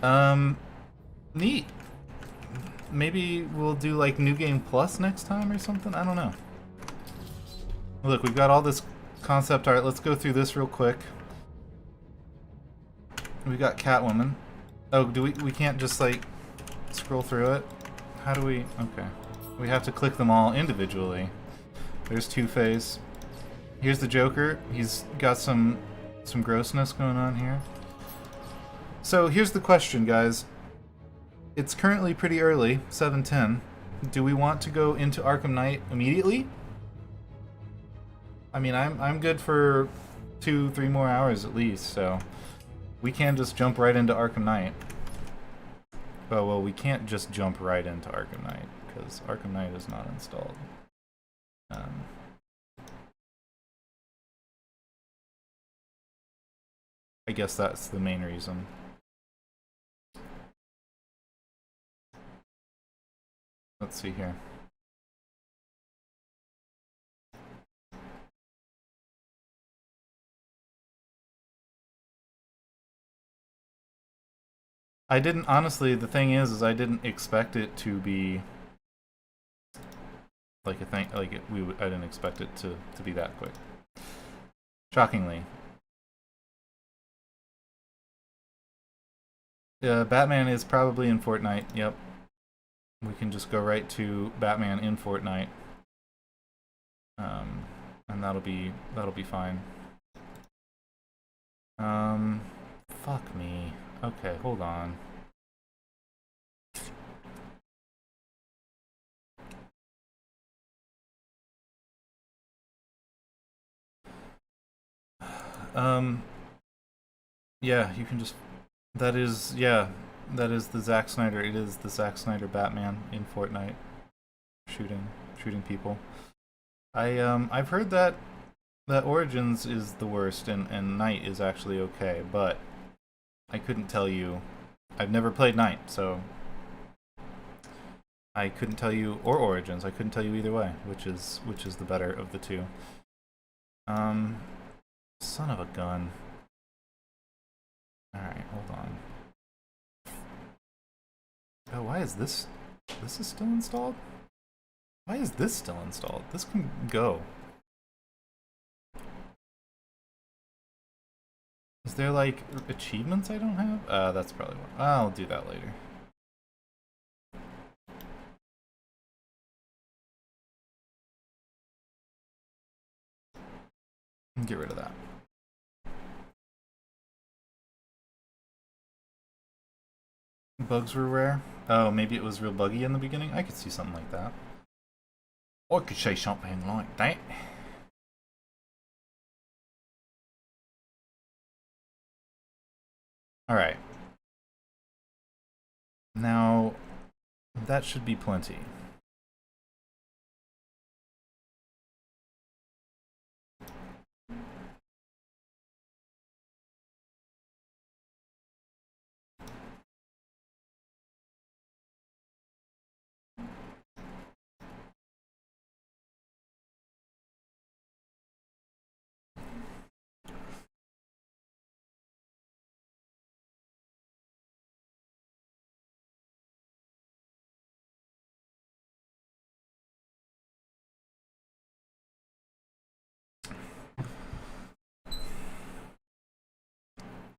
Um, neat. Maybe we'll do like New Game Plus next time or something? I don't know. Look, we've got all this concept art. Let's go through this real quick. We got Catwoman. Oh, we can't just like scroll through it? How do we... Okay. We have to click them all individually. There's Two-Face. Here's the Joker. He's got some grossness going on here. So here's the question, guys. It's currently pretty early, 7:10. Do we want to go into Arkham Knight immediately? I mean, I'm good for 2-3 more hours at least, so we can just jump right into Arkham Knight. Oh well, we can't just jump right into Arkham Knight because Arkham Knight is not installed. I guess that's the main reason. Let's see here. I didn't, honestly, the thing is I didn't expect it to be like a thing, like I didn't expect it to be that quick. Shockingly. Batman is probably in Fortnite, yep. We can just go right to Batman in Fortnite. And that'll be fine. Fuck me. Okay, hold on. Yeah, you can just... That is, yeah, that is the Zack Snyder. It is the Zack Snyder Batman in Fortnite. Shooting people. I've heard that Origins is the worst and Night is actually okay, but I couldn't tell you. I've never played Night, so I couldn't tell you, or Origins. I couldn't tell you either way, which is the better of the two. Son of a gun. All right, hold on. Oh, why is this? This is still installed? Why is this still installed? This can go. Is there like achievements I don't have? That's probably one. I'll do that later. Get rid of that. Bugs were rare? Oh, maybe it was real buggy in the beginning? I could see something like that. I could say something like that. Alright. Now, that should be plenty.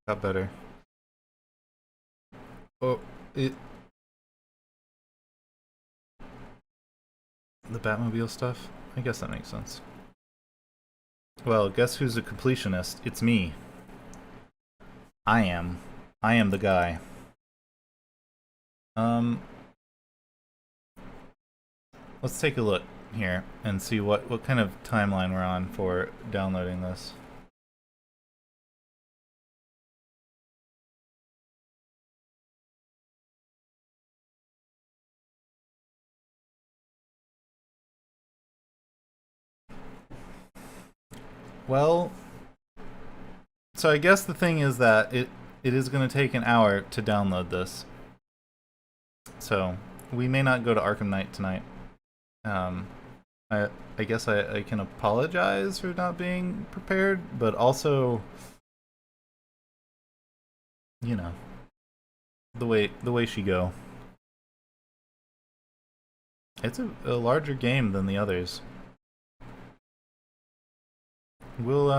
Got better. Oh, the Batmobile stuff? I guess that makes sense. Well, guess who's a completionist? It's me. I am. I am the guy. Let's take a look here and see what kind of timeline we're on for downloading this. Well, so I guess the thing is that it is going to take an hour to download this. So, we may not go to Arkham Knight tonight. I guess I can apologize for not being prepared, but also, you know, the way she go. It's a larger game than the others. We'll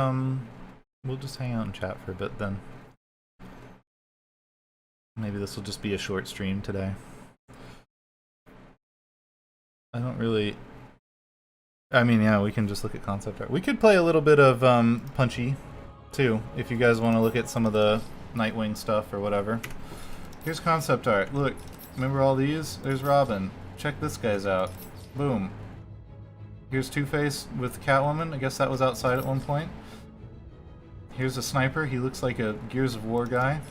just hang out and chat for a bit then. Maybe this will just be a short stream today. I don't really... I mean, yeah, we can just look at concept art. We could play a little bit of Punchy, too, if you guys want to look at some of the Nightwing stuff or whatever. Here's concept art. Look, remember all these? There's Robin. Check this guy's out. Boom. Here's Two-Face with Catwoman. I guess that was outside at one point. Here's a sniper. He looks like a Gears of War guy.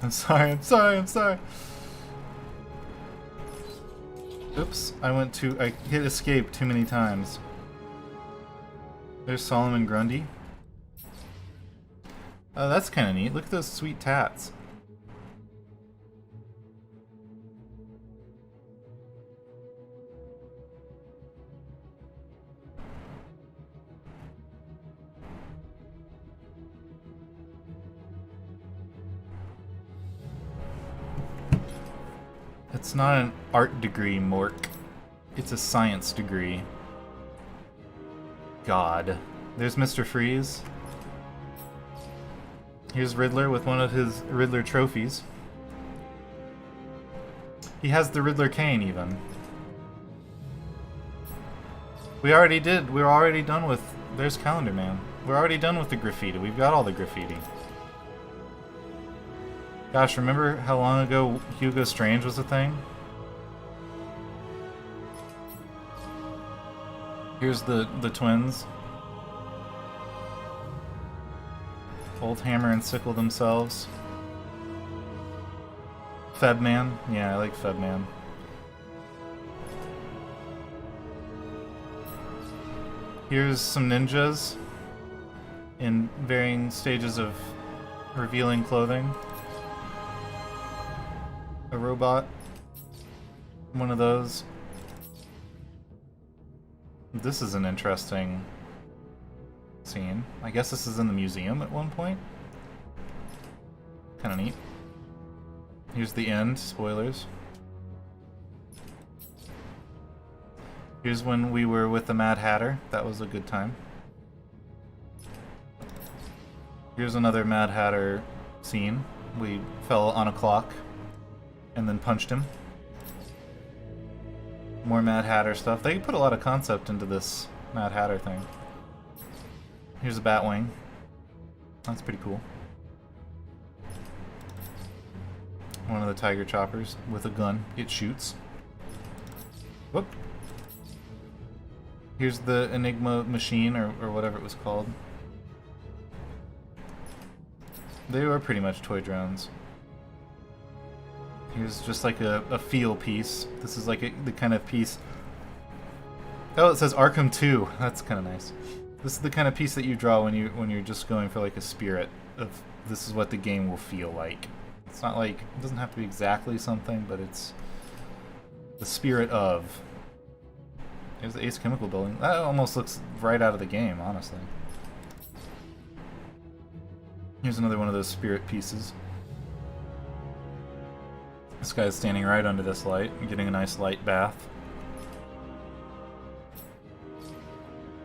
I'm sorry. Oops, I hit escape too many times. There's Solomon Grundy. Oh, that's kind of neat. Look at those sweet tats. It's not an art degree, Mork. It's a science degree. God. There's Mr. Freeze. Here's Riddler with one of his Riddler trophies. He has the Riddler cane, even. We're already done with... There's Calendar Man. We're already done with the graffiti. We've got all the graffiti. Gosh, remember how long ago Hugo Strange was a thing? Here's the twins. Old Hammer and Sickle themselves. Febman. Yeah, I like Febman. Here's some ninjas in varying stages of revealing clothing. A robot. One of those. This is an interesting scene. I guess this is in the museum at one point. Kinda neat. Here's the end. Spoilers. Here's when we were with the Mad Hatter. That was a good time. Here's another Mad Hatter scene. We fell on a clock and then punched him. More Mad Hatter stuff. They put a lot of concept into this Mad Hatter thing. Here's a Batwing. That's pretty cool. One of the Tiger Choppers with a gun. It shoots. Whoop. Here's the Enigma machine, or whatever it was called. They were pretty much toy drones. Here's just like a feel piece. This is like the kind of piece... Oh, it says Arkham 2. That's kind of nice. This is the kind of piece that you draw when you're just going for like a spirit of this is what the game will feel like. It's not like... It doesn't have to be exactly something, but it's the spirit of... There's the Ace Chemical building. That almost looks right out of the game, honestly. Here's another one of those spirit pieces. This guy's standing right under this light, getting a nice light bath.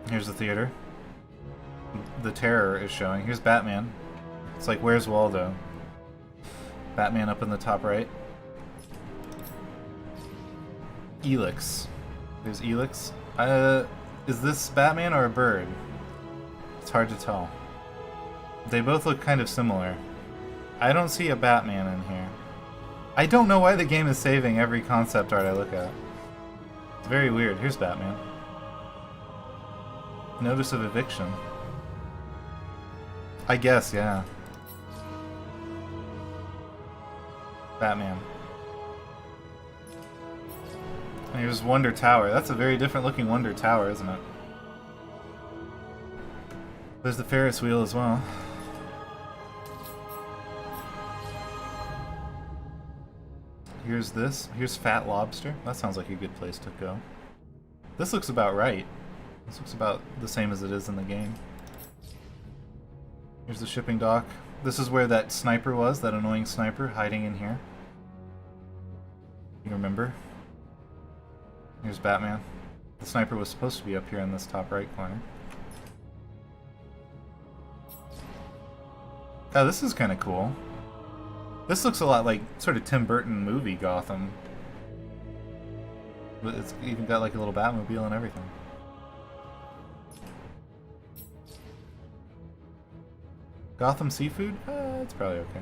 Here's the theater. The Terror is showing. Here's Batman. It's like, where's Waldo? Batman up in the top right. Elix. There's Elix. Is this Batman or a bird? It's hard to tell. They both look kind of similar. I don't see a Batman in here. I don't know why the game is saving every concept art I look at. It's very weird. Here's Batman. Notice of eviction. I guess, yeah. Batman. And here's Wonder Tower. That's a very different looking Wonder Tower, isn't it? There's the Ferris wheel as well. Here's this. Here's Fat Lobster. That sounds like a good place to go. This looks about right. This looks about the same as it is in the game. Here's the shipping dock This is where that sniper was, that annoying sniper hiding in here. You remember? Here's Batman. The sniper was supposed to be up here in this top right corner. Oh, this is kind of cool. This looks a lot like sort of Tim Burton movie Gotham. But it's even got like a little Batmobile and everything. Gotham seafood? It's probably okay.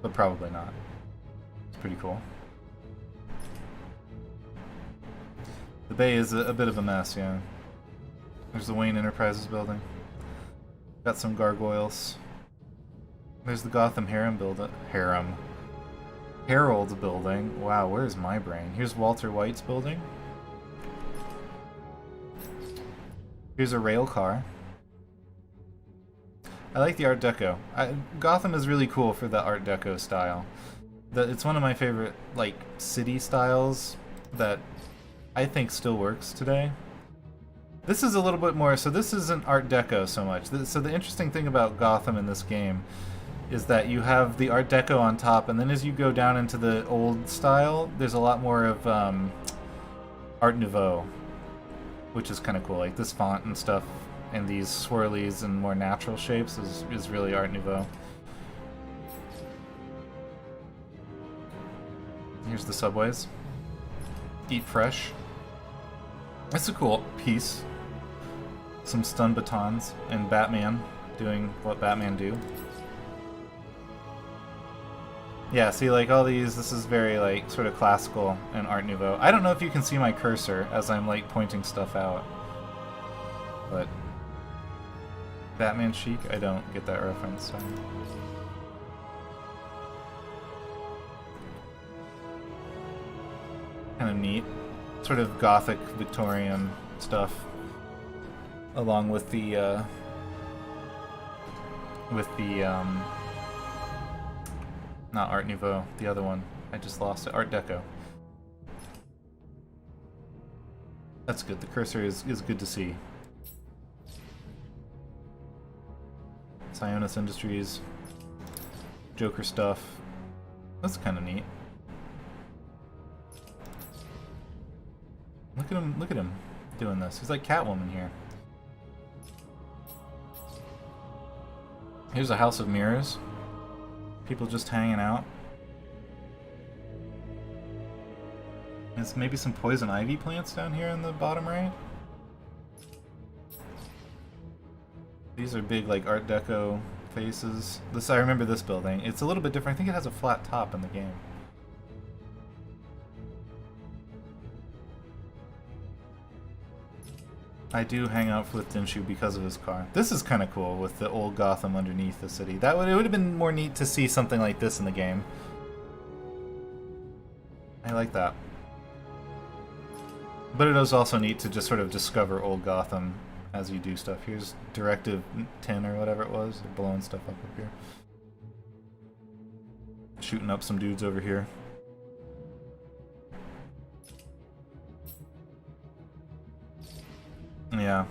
But probably not. It's pretty cool. The bay is a bit of a mess, yeah. There's the Wayne Enterprises building. Got some gargoyles. There's the Gotham Harem Herald's building. Wow, where's my brain? Here's Walter White's building. Here's a rail car. I like the Art Deco. Gotham is really cool for the Art Deco style. It's one of my favorite, like, city styles that I think still works today. This is a little bit more, so this isn't Art Deco so much. So the interesting thing about Gotham in this game is that you have the Art Deco on top, and then as you go down into the old style, there's a lot more of Art Nouveau, which is kind of cool. Like this font and stuff, and these swirlies and more natural shapes is really Art Nouveau. Here's the subways. Eat fresh. That's a cool piece. Some stun batons and Batman doing what Batman do. Yeah, see, like all these, this is very like sort of classical and Art Nouveau. I don't know if you can see my cursor as I'm like pointing stuff out, but Batman chic, I don't get that reference. So. Kind of neat, sort of gothic Victorian stuff, along with the not Art Nouveau, the other one. I just lost it. Art Deco. That's good. The cursor is good to see. Sionis Industries. Joker stuff. That's kind of neat. Look at him doing this. He's like Catwoman here. Here's a House of Mirrors. People just hanging out. There's maybe some poison ivy plants down here in the bottom right. These are big like Art Deco faces. I remember this building. It's a little bit different. I think it has a flat top in the game. I do hang out with Dinshu because of his car. This is kind of cool with the old Gotham underneath the city. It would have been more neat to see something like this in the game. I like that. But it was also neat to just sort of discover old Gotham as you do stuff. Here's Directive 10 or whatever it was. They're blowing stuff up here. Shooting up some dudes over here. Yeah.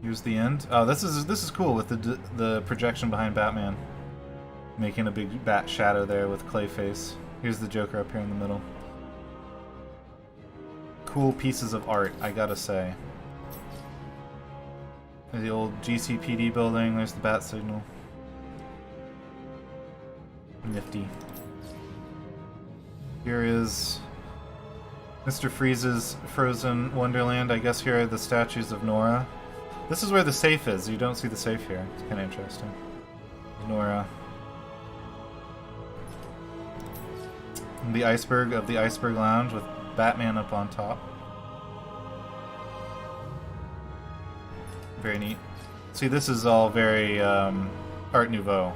Here's the end. Oh, this is cool with the projection behind Batman, making a big bat shadow there with Clayface. Here's the Joker up here in the middle. Cool pieces of art, I gotta say. There's the old GCPD building. There's the bat signal. Nifty. Here is Mr. Freeze's Frozen Wonderland. I guess here are the statues of Nora. This is where the safe is. You don't see the safe here. It's kind of interesting. Nora. And the iceberg of the Iceberg Lounge with Batman up on top. Very neat. See, this is all very Art Nouveau.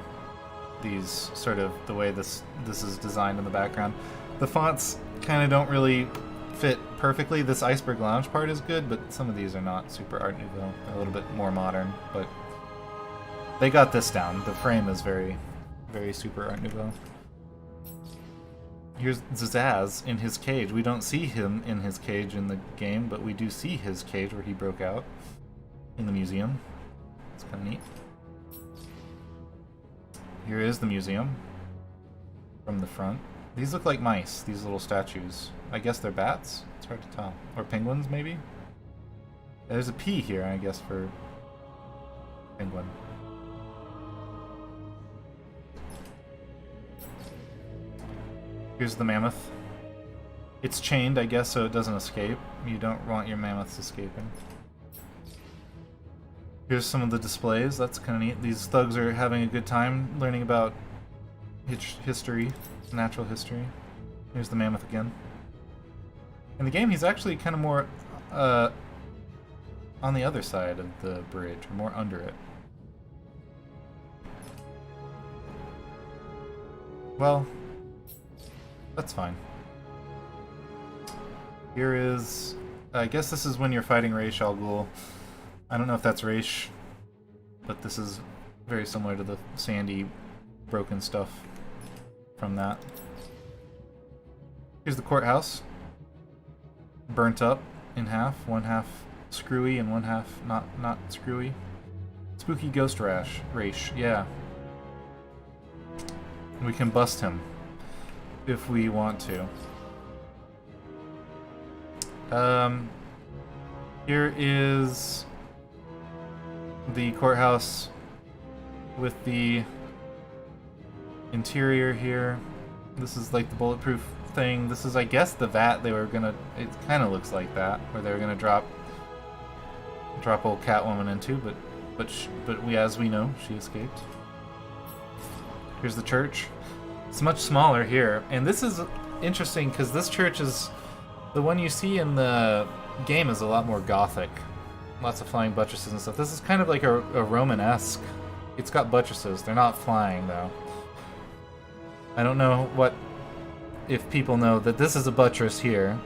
These sort of the way this is designed in the background. The fonts kind of don't really fit perfectly. This Iceberg Lounge part is good, but some of these are not super Art Nouveau. They're a little bit more modern, but they got this down. The frame is very, very super Art Nouveau. Here's Zazaz in his cage. We don't see him in his cage in the game, but we do see his cage where he broke out in the museum. It's kind of neat. Here is the museum from the front. These look like mice, these little statues. I guess they're bats? It's hard to tell. Or penguins, maybe? There's a P here, I guess, for penguin. Here's the mammoth. It's chained, I guess, so it doesn't escape. You don't want your mammoths escaping. Here's some of the displays. That's kind of neat. These thugs are having a good time learning about history, natural history. Here's the mammoth again. In the game, he's actually kind of more on the other side of the bridge, or more under it. Well, that's fine. Here is... I guess this is when you're fighting Raish Al Ghul. I don't know if that's Raish, but this is very similar to the sandy, broken stuff from that. Here's the courthouse. Burnt up in half. One half screwy and one half not screwy. Spooky ghost Raish, yeah. We can bust him if we want to. Here is the courthouse with the interior here. This is like the bulletproof thing. This is, I guess, the vat they were gonna... It kind of looks like that, where they were gonna drop old Catwoman into, but we, as we know, she escaped. Here's the church. It's much smaller here, and this is interesting because this church is... The one you see in the game is a lot more gothic. Lots of flying buttresses and stuff. This is kind of like a Romanesque. It's got buttresses. They're not flying, though. I don't know if people know that this is a buttress here.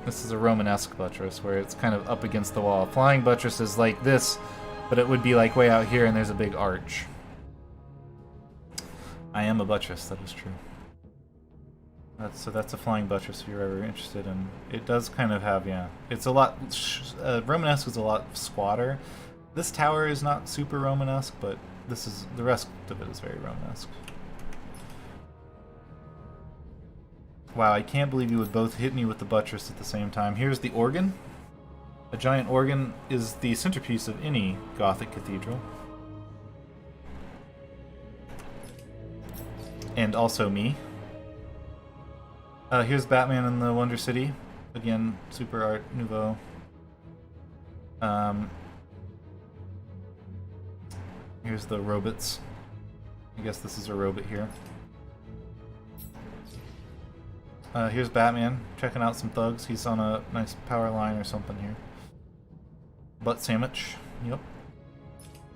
This is a Romanesque buttress, where it's kind of up against the wall. Flying buttress is like this, but it would be like way out here and there's a big arch. I am a buttress, that is true. So that's a flying buttress if you're ever interested in. It does kind of have, yeah. It's a lot... Romanesque is a lot squatter. This tower is not super Romanesque, but this is... The rest of it is very Romanesque. Wow, I can't believe you would both hit me with the buttress at the same time. Here's the organ. A giant organ is the centerpiece of any Gothic cathedral. And also me. Here's Batman in the Wonder City. Again, super art nouveau. Here's the robots. I guess this is a robot here. Here's Batman checking out some thugs. He's on a nice power line or something here. Butt sandwich. Yep.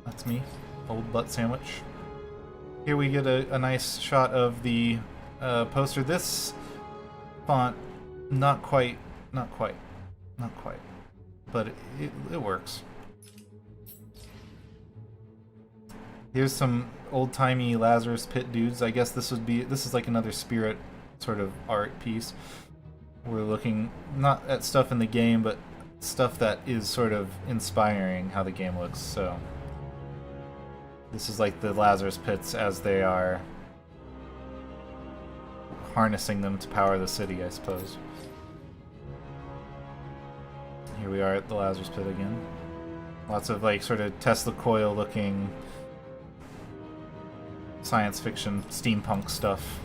That's me. Old butt sandwich. Here we get a nice shot of the poster. This font, not quite, but it works. Here's some old-timey Lazarus Pit dudes. I guess this is like another spirit sort of art piece. We're looking not at stuff in the game, but stuff that is sort of inspiring how the game looks. So this is like the Lazarus Pits as they are harnessing them to power the city, I suppose. Here we are at the Lazarus Pit again. Lots of like sort of Tesla coil looking science fiction steampunk stuff.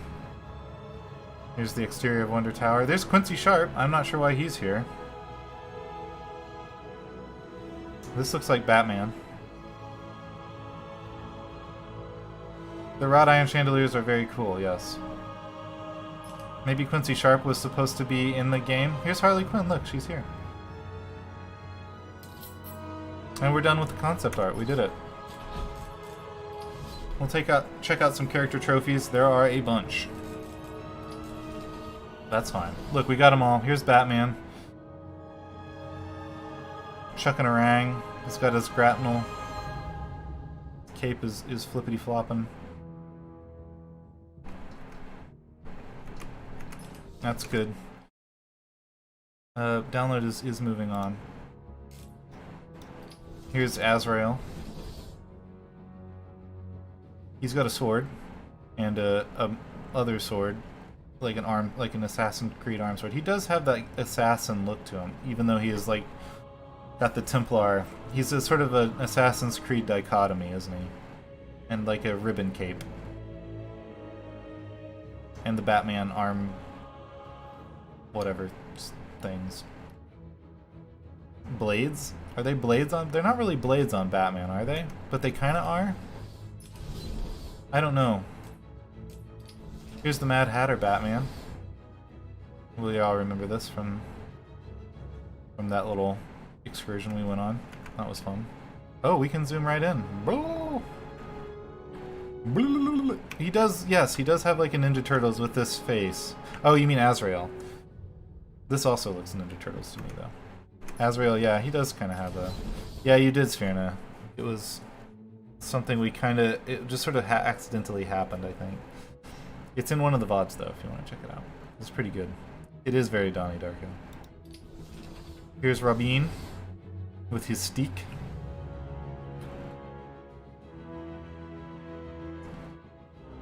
Here's the exterior of Wonder Tower. There's Quincy Sharp. I'm not sure why he's here. This looks like Batman. The wrought iron chandeliers are very cool, yes. Maybe Quincy Sharp was supposed to be in the game. Here's Harley Quinn. Look, she's here. And we're done with the concept art. We did it. We'll check out some character trophies. There are a bunch. That's fine. Look, we got them all. Here's Batman. Chucking a rang. He's got his grapnel. Cape is flippity flopping. That's good. Download is moving on. Here's Azrael. He's got a sword and a other sword, like an Assassin's Creed arm sword. He does have that assassin look to him, even though he is like got the Templar. He's a sort of an Assassin's Creed dichotomy, isn't he? And like a ribbon cape. And the Batman arm, whatever things. Blades? Are they blades on? They're not really blades on Batman, are they? But they kind of are? I don't know. Here's the Mad Hatter Batman. Will you all remember this from that little excursion we went on? That was fun. Oh, we can zoom right in. He does, yes, he does have like a Ninja Turtles with this face. Oh, you mean Azrael. This also looks Ninja Turtles to me, though. Azrael, yeah, he does kind of have a... Yeah, you did, Sphyrna. It was something we kind of... It just sort of accidentally happened, I think. It's in one of the VODs, though, if you want to check it out. It's pretty good. It is very Donnie Darko. Here's Robin with his stick.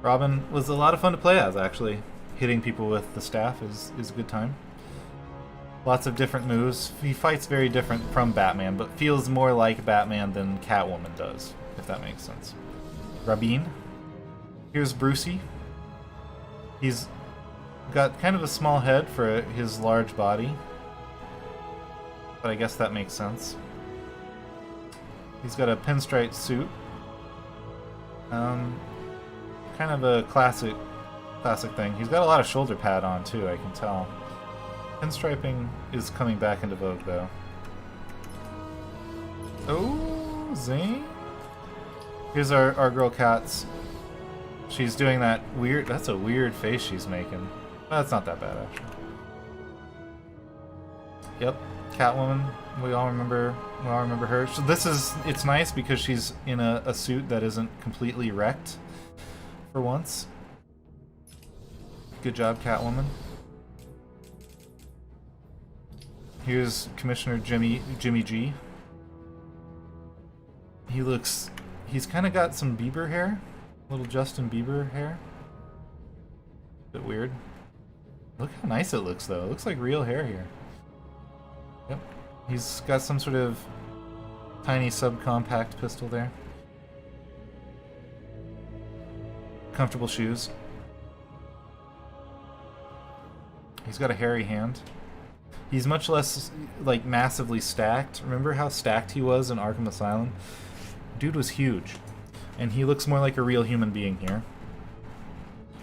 Robin was a lot of fun to play as, actually. Hitting people with the staff is a good time. Lots of different moves. He fights very different from Batman, but feels more like Batman than Catwoman does, if that makes sense. Robin. Here's Brucey. He's got kind of a small head for his large body, but I guess that makes sense. He's got a pinstripe suit. Kind of a classic thing. He's got a lot of shoulder pad on too, I can tell. Pinstriping is coming back into vogue, though. Oh, zing! Here's our girl Katz. She's doing that weird... That's a weird face she's making. That's not that bad, actually. Yep, Catwoman. We all remember her. So this is... It's nice because she's in a suit that isn't completely wrecked for once. Good job, Catwoman. Here's Commissioner Jimmy G. He's kind of got some Bieber hair. Little Justin Bieber hair. Bit weird. Look how nice it looks, though. It looks like real hair here. Yep. He's got some sort of tiny subcompact pistol there. Comfortable shoes. He's got a hairy hand. He's much less, like, massively stacked. Remember how stacked he was in Arkham Asylum? Dude was huge. And he looks more like a real human being here.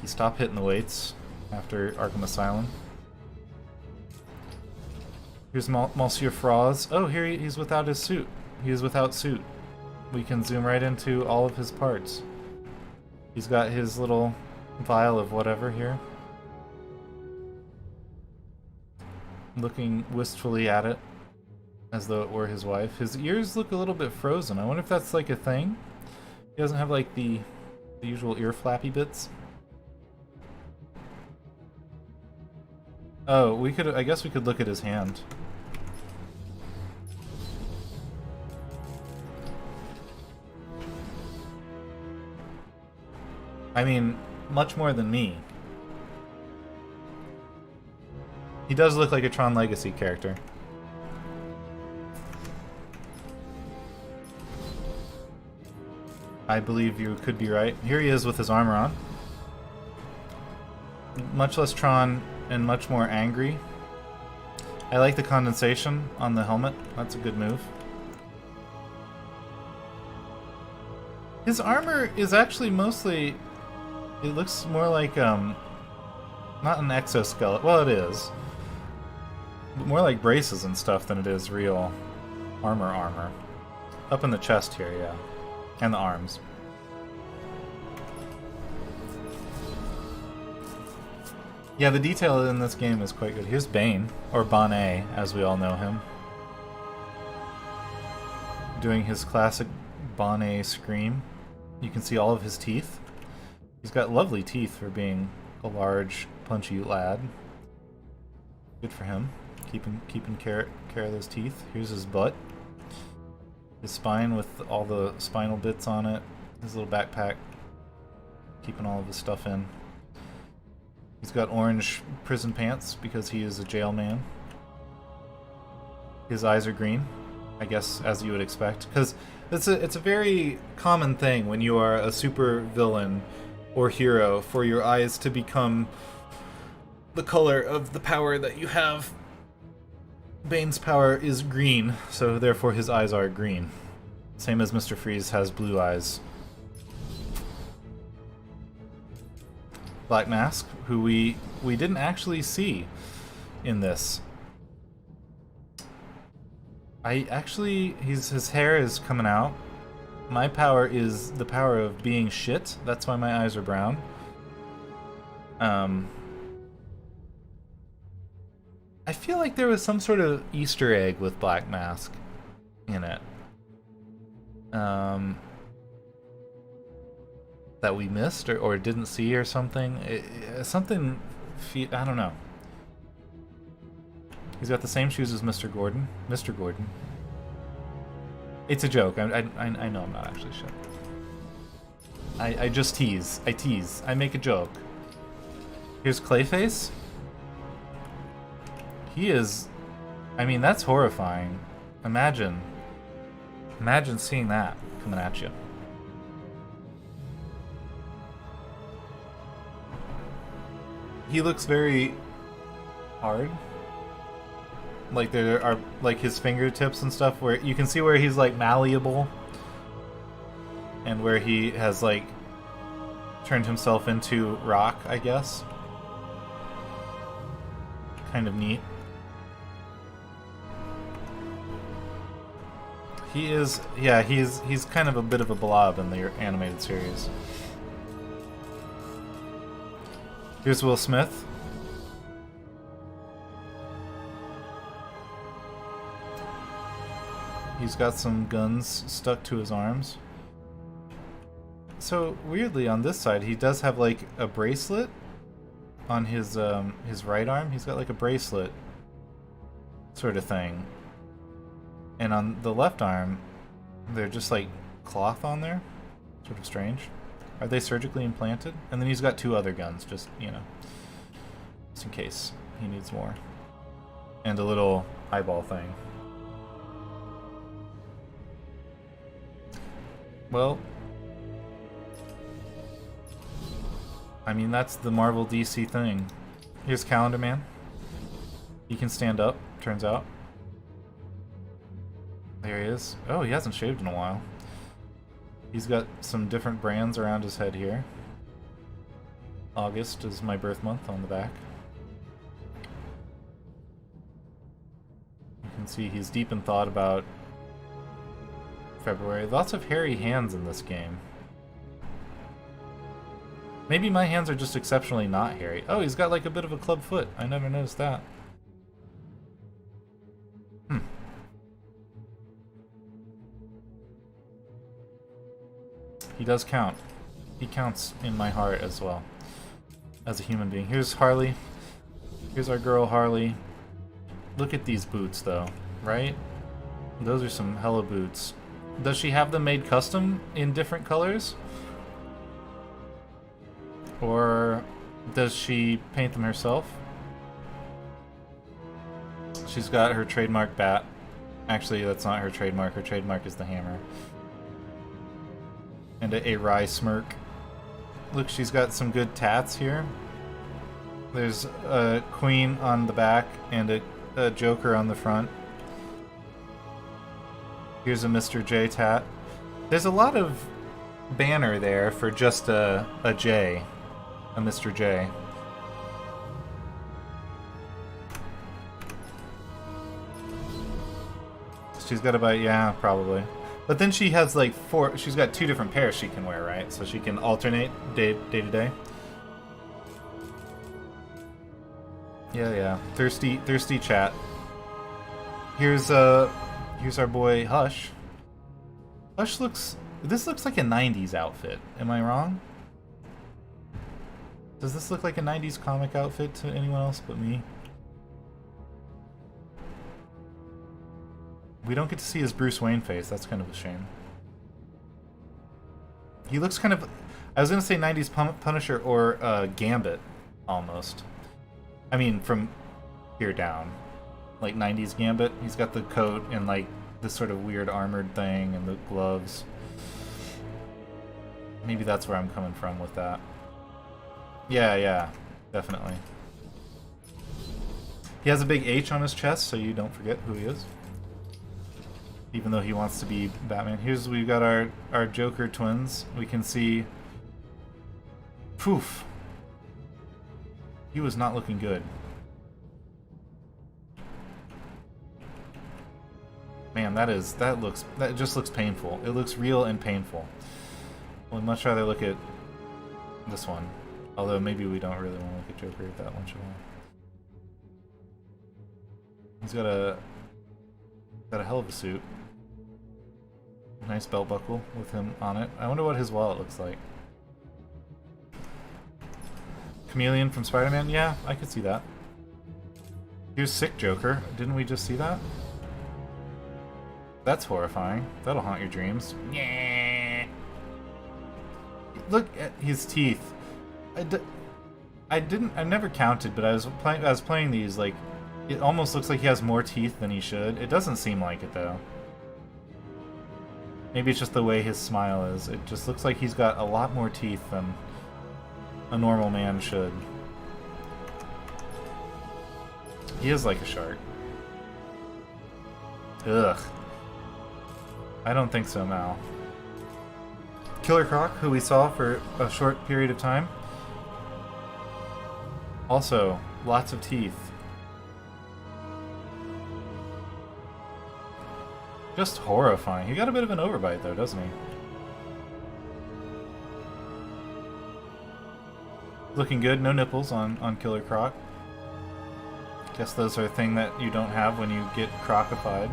He stopped hitting the weights after Arkham Asylum. Here's Monsieur Froz. Oh, here he's without his suit. He is without suit. We can zoom right into all of his parts. He's got his little vial of whatever here. Looking wistfully at it, as though it were his wife. His ears look a little bit frozen. I wonder if that's like a thing. He doesn't have like the usual ear flappy bits. Oh, we could. I guess we could look at his hand. I mean, much more than me. He does look like a Tron Legacy character. I believe you could be right. Here he is with his armor on. Much less Tron and much more angry. I like the condensation on the helmet. That's a good move. His armor is actually mostly... It looks more like, not an exoskeleton. Well, it is. But more like braces and stuff than it is real armor. Up in the chest here, yeah. And the arms. Yeah, the detail in this game is quite good. Here's Bane, or Bonnet, as we all know him. Doing his classic Bonnet scream. You can see all of his teeth. He's got lovely teeth for being a large, punchy lad. Good for him. Keeping care of those teeth. Here's his butt. His spine with all the spinal bits on it. His little backpack. keeping all of his stuff in. He's got orange prison pants because he is a jail man. His eyes are green, I guess, as you would expect, because it's a very common thing when you are a super villain or hero for your eyes to become the color of the power that you have. Bane's power is green, so therefore his eyes are green. Same as Mr. Freeze has blue eyes. Black Mask, who we didn't actually see in this. His hair is coming out. My power is the power of being shit. That's why my eyes are brown. I feel like there was some sort of Easter egg with Black Mask in it. That we missed or didn't see or something. I don't know. He's got the same shoes as Mr. Gordon. Mr. Gordon. It's a joke. I know I'm not actually shit. I just tease. I tease. I make a joke. Here's Clayface. He is... I mean, that's horrifying. Imagine seeing that coming at you. He looks very hard. Like there are like his fingertips and stuff where you can see where he's like malleable and where he has like turned himself into rock, I guess. Kind of neat. He is, yeah, he's kind of a bit of a blob in the animated series. Here's Will Smith. He's got some guns stuck to his arms. So weirdly, on this side, he does have like a bracelet on his right arm. He's got like a bracelet sort of thing. And on the left arm, they're just like cloth on there. Sort of strange. Are they surgically implanted? And then he's got two other guns, just, you know, just in case he needs more. And a little eyeball thing. Well, I mean, that's the Marvel DC thing. Here's Calendar Man. He can stand up, turns out. There he is. Oh, he hasn't shaved in a while. He's got some different brands around his head here. August is my birth month on the back. You can see he's deep in thought about February. Lots of hairy hands in this game. Maybe my hands are just exceptionally not hairy. Oh, he's got like a bit of a club foot. I never noticed that. He does count. He counts in my heart as well. As a human being. Here's Harley. Here's our girl Harley. Look at these boots though, right? Those are some hella boots. Does she have them made custom in different colors? Or does she paint them herself? She's got her trademark bat. Actually, that's not her trademark. Her trademark is the hammer. And a wry smirk. Look, she's got some good tats here. There's a queen on the back and a Joker on the front. Here's a Mr. J tat. There's a lot of banner there for just a J. A Mr. J. She's got about, yeah, probably. But then she has like she's got two different pairs she can wear, right? So she can alternate day to day. Yeah. Thirsty chat. Here's our boy Hush. Hush this looks like a 90s outfit. Am I wrong? Does this look like a 90s comic outfit to anyone else but me? We don't get to see his Bruce Wayne face. That's kind of a shame. He looks kind of... I was going to say 90s Punisher or Gambit, almost. I mean, from here down. Like 90s Gambit. He's got the coat and like this sort of weird armored thing and the gloves. Maybe that's where I'm coming from with that. Yeah, definitely. He has a big H on his chest, so you don't forget who he is. Even though he wants to be Batman. We've got our Joker twins. We can see... Poof. He was not looking good. Man, that just looks painful. It looks real and painful. I would much rather look at this one. Although maybe we don't really want to look at Joker that much at all. He's got a hell of a suit. Nice belt buckle with him on it. I wonder what his wallet looks like. Chameleon from Spider-Man? Yeah, I could see that. Here's Sick Joker. Didn't we just see that? That's horrifying. That'll haunt your dreams. Yeah. Look at his teeth. I never counted, but I was playing these, like, it almost looks like he has more teeth than he should. It doesn't seem like it, though. Maybe it's just the way his smile is. It just looks like he's got a lot more teeth than a normal man should. He is like a shark. Ugh. I don't think so, Mal. Killer Croc, who we saw for a short period of time. Also, lots of teeth. Just horrifying. He got a bit of an overbite, though, doesn't he? Looking good. No nipples on Killer Croc. Guess those are a thing that you don't have when you get crocified.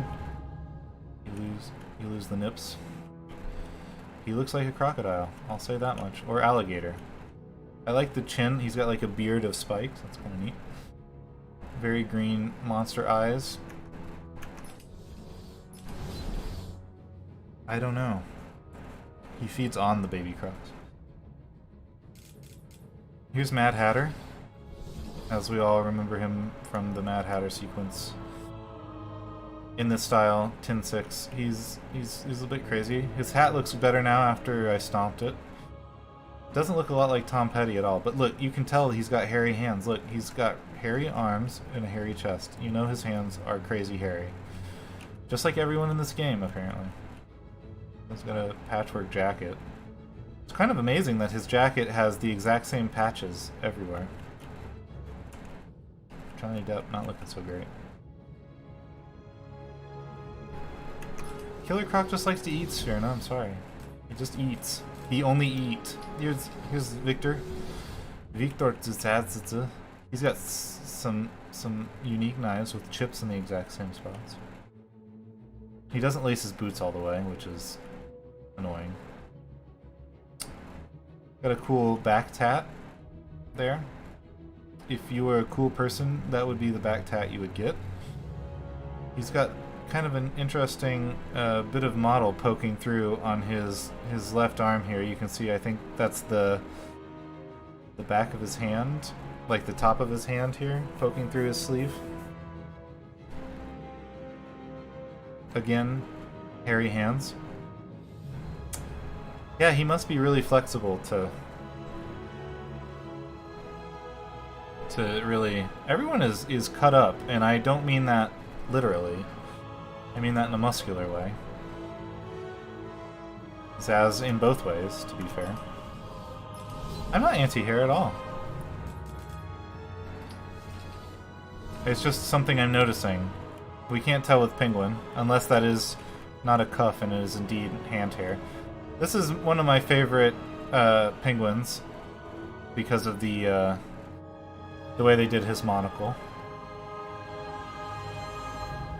You lose the nips. He looks like a crocodile. I'll say that much. Or alligator. I like the chin. He's got like a beard of spikes. That's kind of neat. Very green monster eyes. I don't know. He feeds on the baby crocs. Here's Mad Hatter, as we all remember him from the Mad Hatter sequence. In this style, Tin 6. He's a bit crazy. His hat looks better now after I stomped it. Doesn't look a lot like Tom Petty at all, but look, you can tell he's got hairy hands. Look, he's got hairy arms and a hairy chest. You know his hands are crazy hairy. Just like everyone in this game, apparently. He's got a patchwork jacket. It's kind of amazing that his jacket has the exact same patches everywhere. Johnny Depp not looking so great. Killer Croc just likes to eat, Sphyrna, I'm sorry. He just eats. He only eats. Here's Victor. Victor Tzadzadza. He's got some unique knives with chips in the exact same spots. He doesn't lace his boots all the way, which is annoying. Got a cool back tat there. If you were a cool person, that would be the back tat you would get. He's got kind of an interesting bit of model poking through on his left arm here. You can see, I think that's the back of his hand, like the top of his hand here, poking through his sleeve. Again, hairy hands. Yeah, he must be really flexible to really... Everyone is cut up, and I don't mean that literally. I mean that in a muscular way. Zaz in both ways, to be fair. I'm not anti-hair at all. It's just something I'm noticing. We can't tell with Penguin, unless that is not a cuff and it is indeed hand hair. This is one of my favorite Penguins because of the way they did his monocle.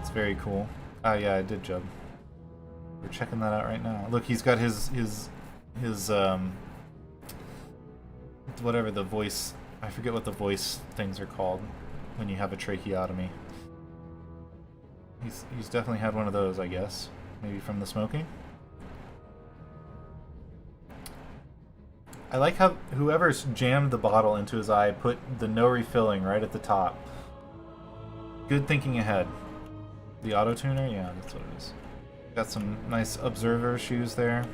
It's very cool. Ah, yeah, I did, Jub. We're checking that out right now. Look, he's got his whatever the voice... I forget what the voice things are called when you have a tracheotomy. He's definitely had one of those, I guess. Maybe from the smoking? I like how whoever's jammed the bottle into his eye put the no refilling right at the top. Good thinking ahead. The auto tuner, yeah, that's what it is. Got some nice observer shoes there.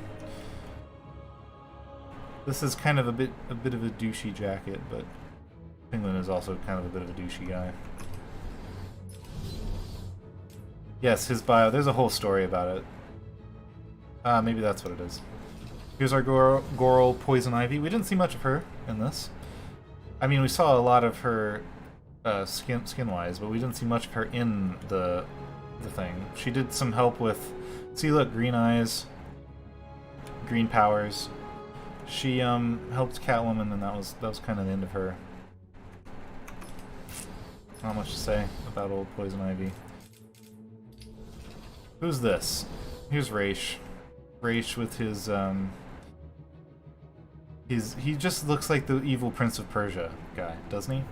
This is kind of a bit of a douchey jacket, but Penguin is also kind of a bit of a douchey guy. Yes, his bio. There's a whole story about it. Maybe that's what it is. Here's our Goral Poison Ivy. We didn't see much of her in this. I mean, we saw a lot of her skin-wise, but we didn't see much of her in the thing. She did some help with... See, look, green eyes, green powers. She helped Catwoman, and that was kind of the end of her. Not much to say about old Poison Ivy. Who's this? Here's Raish. Raish with his he just looks like the evil Prince of Persia guy, doesn't he?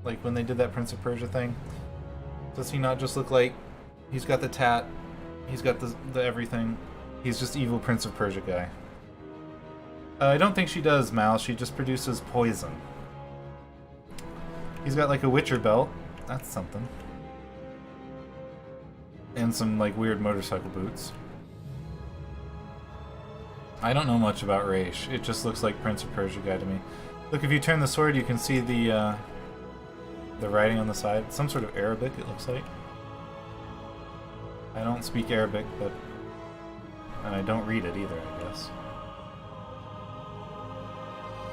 Like when they did that Prince of Persia thing. Does he not just look like he's got the tat, he's got the everything. He's just evil Prince of Persia guy. I don't think she does, Mal. She just produces poison. He's got like a Witcher belt. That's something. And some like weird motorcycle boots. I don't know much about Raish. It just looks like Prince of Persia guy to me. Look, if you turn the sword, you can see the writing on the side. Some sort of Arabic, it looks like. I don't speak Arabic, but... And I don't read it either, I guess.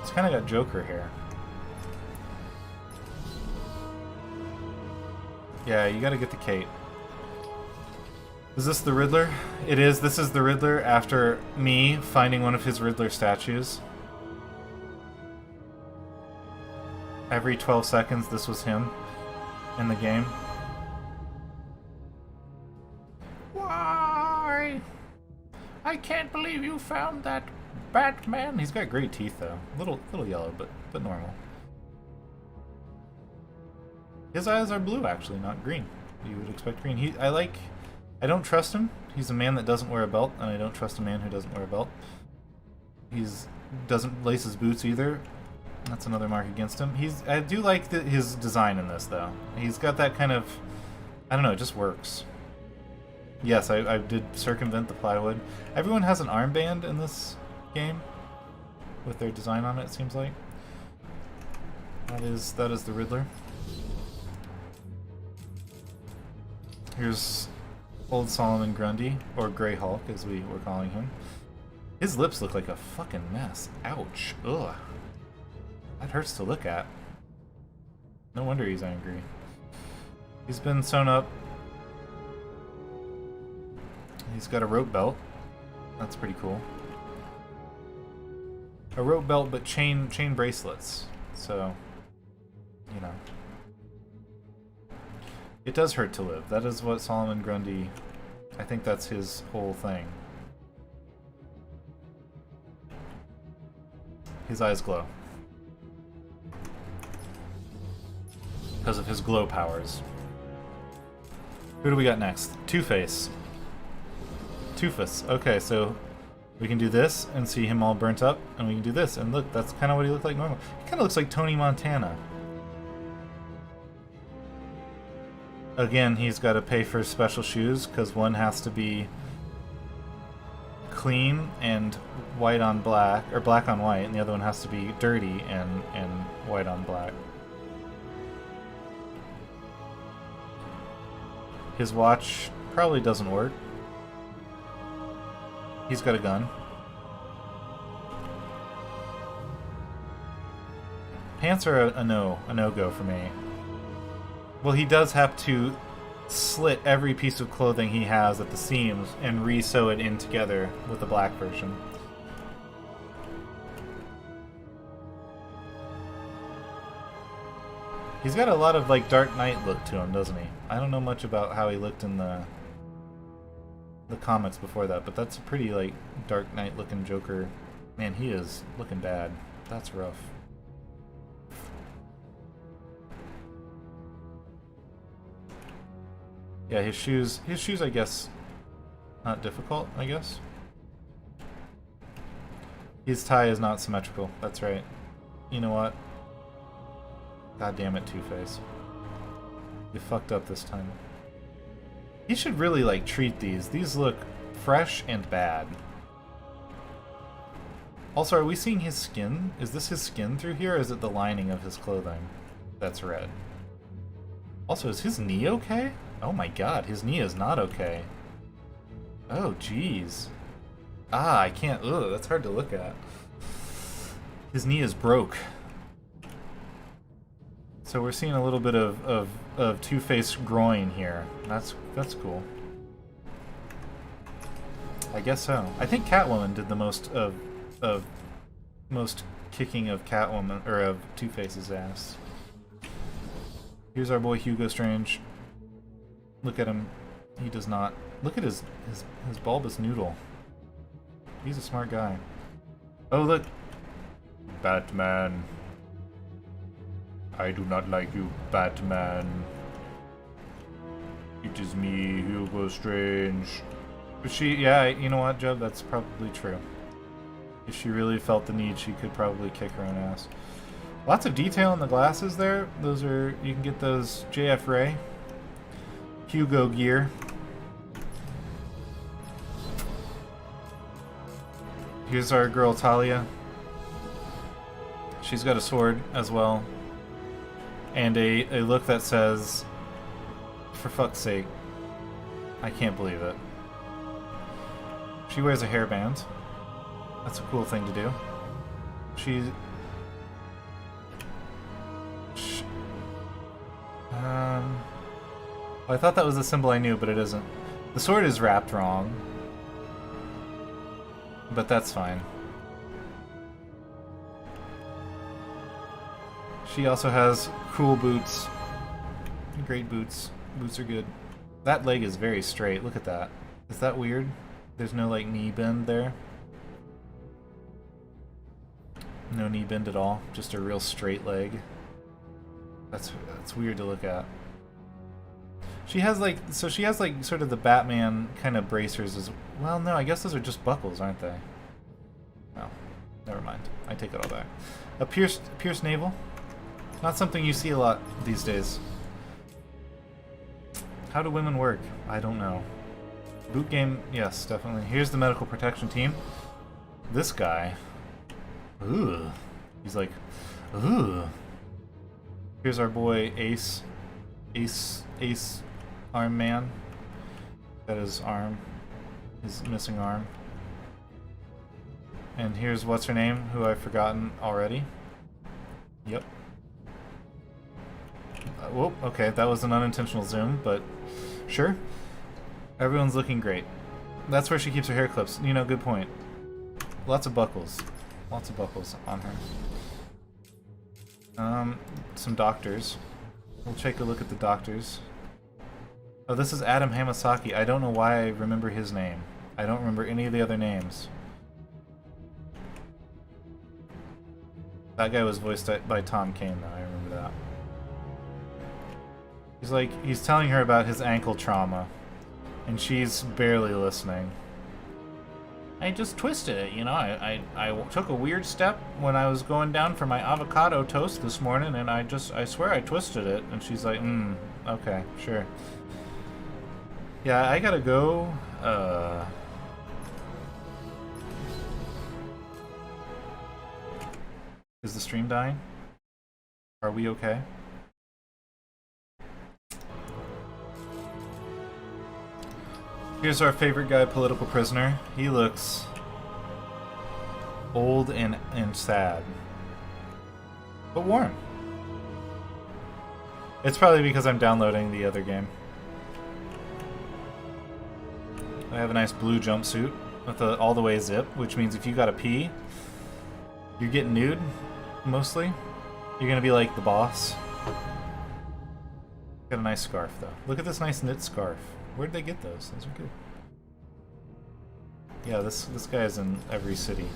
It's kind of got Joker hair. Yeah, you gotta get the cape. Is this the Riddler? It is. This is the Riddler after me finding one of his Riddler statues. Every 12 seconds, this was him in the game. Why? I can't believe you found that Batman. He's got great teeth, though. Little yellow, but normal. His eyes are blue, actually, not green. You would expect green. I don't trust him. He's a man that doesn't wear a belt, and I don't trust a man who doesn't wear a belt. Doesn't lace his boots either. That's another mark against him. I do like his design in this, though. He's got that kind of... I don't know, it just works. Yes, I did circumvent the plywood. Everyone has an armband in this game with their design on it, it seems like. That is the Riddler. Here's old Solomon Grundy, or Grey Hulk, as we were calling him. His lips look like a fucking mess. Ouch. Ugh. That hurts to look at. No wonder he's angry. He's been sewn up. He's got a rope belt. That's pretty cool. A rope belt, but chain bracelets. So, you know. It does hurt to live. That is what Solomon Grundy... I think that's his whole thing. His eyes glow. Because of his glow powers. Who do we got next? Two-Face. Two-Face. Okay, so we can do this and see him all burnt up, and we can do this, and look, that's kind of what he looked like normal. He kind of looks like Tony Montana. Again, he's got to pay for special shoes, because one has to be clean and white on black, or black on white, and the other one has to be dirty and white on black. His watch probably doesn't work. He's got a gun. Pants are a no-go for me. Well, he does have to slit every piece of clothing he has at the seams and re-sew it in together with the black version. He's got a lot of, like, Dark Knight look to him, doesn't he? I don't know much about how he looked in the comics before that, but that's a pretty, like, Dark Knight looking Joker. Man, he is looking bad. That's rough. Yeah, his shoes, I guess, not difficult, I guess. His tie is not symmetrical. That's right. You know what? God damn it, Two-Face. You fucked up this time. He should really, like, treat these. These look fresh and bad. Also, are we seeing his skin? Is this his skin through here, or is it the lining of his clothing that's red? Also, is his knee okay? Oh my god, his knee is not okay. Oh, jeez. Ah, I can't... Ugh, that's hard to look at. His knee is broke. So we're seeing a little bit of Two-Face groin here. That's cool. I guess so. I think Catwoman did the most most kicking of Catwoman, or of Two-Face's ass. Here's our boy Hugo Strange. Look at him. He does not... Look at his bulbous noodle. He's a smart guy. Oh, look. Batman. I do not like you, Batman. It is me, Hugo Strange. But she... Yeah, you know what, Judd? That's probably true. If she really felt the need, she could probably kick her own ass. Lots of detail in the glasses there. Those are... You can get those JF Ray. Hugo gear. Here's our girl Talia. She's got a sword as well. And a look that says, for fuck's sake. I can't believe it. She wears a hairband. That's a cool thing to do. I thought that was a symbol I knew, but it isn't. The sword is wrapped wrong. But that's fine. She also has cool boots. Great boots. Boots are good. That leg is very straight. Look at that. Is that weird? There's no, like, knee bend there? No knee bend at all. Just a real straight leg. That's weird to look at. She has, like... So she has, like, sort of the Batman kind of bracers as... Well, no, I guess those are just buckles, aren't they? No. Never mind. I take it all back. A pierced navel. Not something you see a lot these days. How do women work? I don't know. Boot game, yes, definitely. Here's the medical protection team. This guy. Ooh. He's like, ooh. Here's our boy Ace. Ace Arm Man. That is arm. His missing arm. And here's what's her name, who I've forgotten already. Yep. Whoop, okay, that was an unintentional zoom, but sure. Everyone's looking great. That's where she keeps her hair clips. You know, good point. Lots of buckles. Lots of buckles on her. Some doctors. We'll take a look at the doctors. Oh, this is Adam Hamasaki. I don't know why I remember his name. I don't remember any of the other names. That guy was voiced by Tom Kane, though. I remember that. He's telling her about his ankle trauma. And she's barely listening. I just twisted it, you know. I took a weird step when I was going down for my avocado toast this morning, and I swear I twisted it. And she's like, okay, sure. Yeah, I gotta go. Is the stream dying? Are we okay? Here's our favorite guy, political prisoner. He looks old and sad. But warm. It's probably because I'm downloading the other game. I have a nice blue jumpsuit with a all the way zip, which means if you gotta pee, you're getting nude, mostly. You're gonna be like the boss. Got a nice scarf, though. Look at this nice knit scarf. Where'd they get those? Those are good. Yeah, this guy's in every city.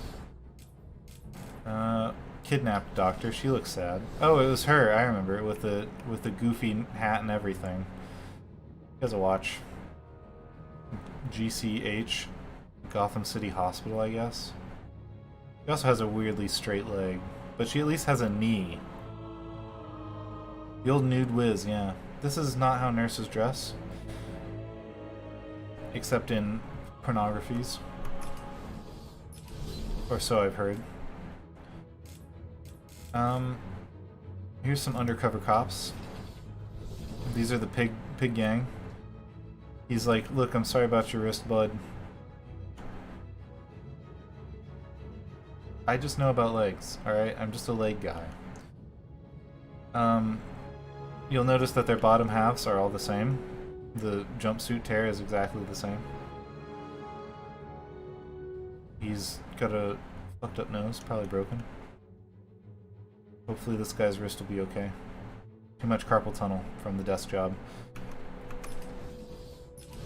Kidnapped doctor. She looks sad. Oh, it was her. I remember it with the goofy hat and everything. He has a watch. GCH, Gotham City Hospital, I guess. She also has a weirdly straight leg, but she at least has a knee. The old nude whiz, yeah. This is not how nurses dress. Except in pornographies. Or so I've heard. Here's some undercover cops. These are the pig gang. He's like, look, I'm sorry about your wrist, bud. I just know about legs, alright? I'm just a leg guy. You'll notice that their bottom halves are all the same. The jumpsuit tear is exactly the same. He's got a fucked up nose, probably broken. Hopefully this guy's wrist will be okay. Too much carpal tunnel from the desk job.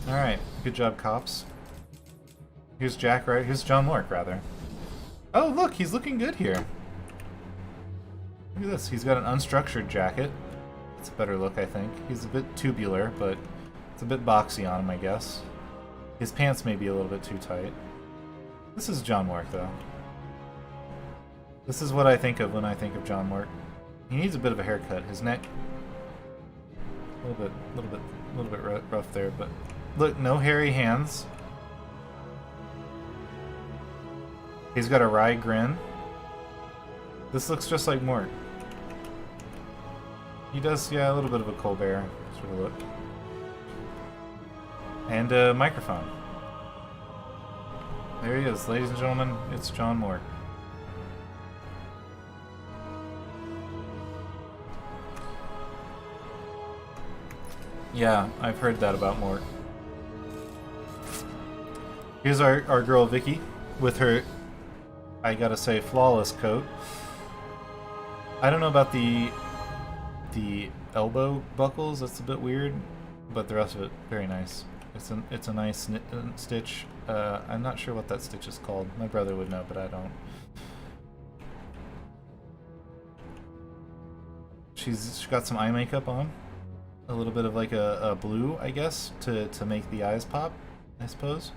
Alright, good job, cops. Here's Jack, right? Here's John Mork, rather. Oh, look, he's looking good here. Look at this, he's got an unstructured jacket. It's a better look, I think. He's a bit tubular, but it's a bit boxy on him, I guess. His pants may be a little bit too tight. This is John Mork, though. This is what I think of when I think of John Mork. He needs a bit of a haircut. His neck, a little bit rough there, but look, no hairy hands. He's got a wry grin. This looks just like Mork. He does, yeah, a little bit of a Colbert sort of look. And a microphone. There he is, ladies and gentlemen, it's John Mork. Yeah, I've heard that about Mork. Here's our girl Vicky with her, I gotta say, flawless coat. I don't know about the elbow buckles, that's a bit weird, but the rest of it, very nice. It's a nice stitch. I'm not sure what that stitch is called. My brother would know, but I don't. She's got some eye makeup on. A little bit of like a blue, I guess, to make the eyes pop, I suppose.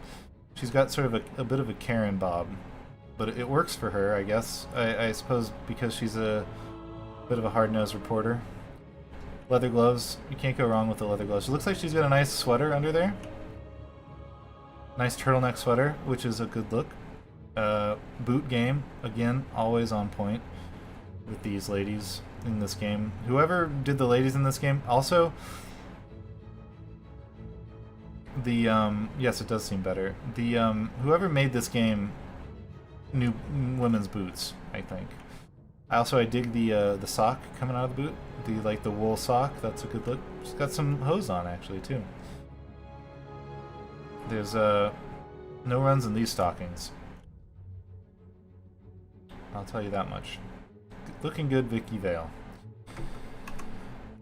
She's got sort of a bit of a Karen bob, but it works for her, I guess. I suppose because she's a bit of a hard-nosed reporter. Leather gloves. You can't go wrong with the leather gloves. It looks like she's got a nice sweater under there. Nice turtleneck sweater, which is a good look. Boot game, again, always on point with these ladies in this game. Whoever did the ladies in this game, also, the, yes, it does seem better. The, whoever made this game knew women's boots, I think. I dig the sock coming out of the boot. The wool sock, that's a good look. She's got some hose on, actually, too. There's, no runs in these stockings. I'll tell you that much. Looking good, Vicky Vale.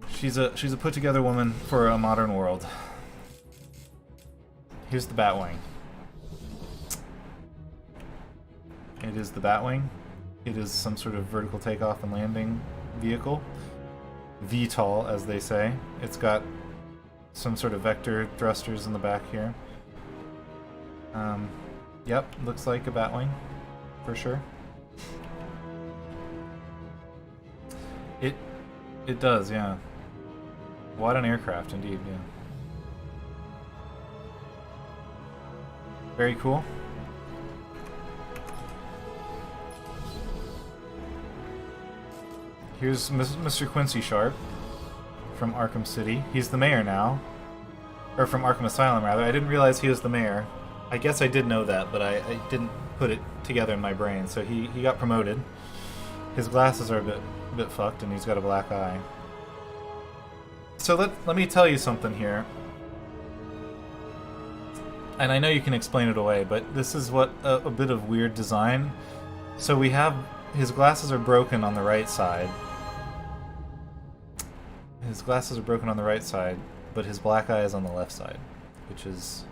She's a put-together woman for a modern world. Here's the Batwing. It is the Batwing. It is some sort of vertical takeoff and landing vehicle. VTOL, as they say. It's got some sort of vector thrusters in the back here. Yep, looks like a Batwing, for sure. It does, yeah. What an aircraft, indeed, yeah. Very cool. Here's Mr. Quincy Sharp from Arkham City. He's the mayor now. Or from Arkham Asylum, rather. I didn't realize he was the mayor. I guess I did know that, but I didn't put it together in my brain. So he got promoted. His glasses are a bit fucked, and he's got a black eye. So let me tell you something here. And I know you can explain it away, but this is what a bit of weird design. So we have his glasses are broken on the right side. His glasses are broken on the right side, but his black eye is on the left side, which is,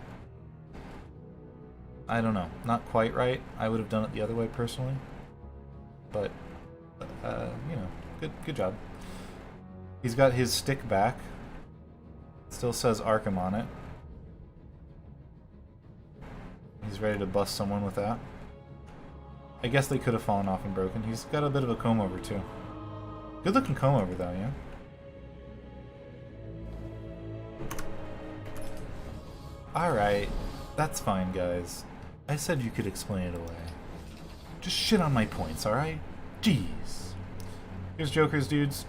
I don't know, not quite right. I would have done it the other way personally, but you know, good job. He's got his stick back. It still says Arkham on it. He's ready to bust someone with that. I guess they could have fallen off and broken. He's got a bit of a comb over too. Good looking comb over though, yeah? Alright, that's fine guys. I said you could explain it away. Just shit on my points, alright? Jeez. Here's Joker's dudes.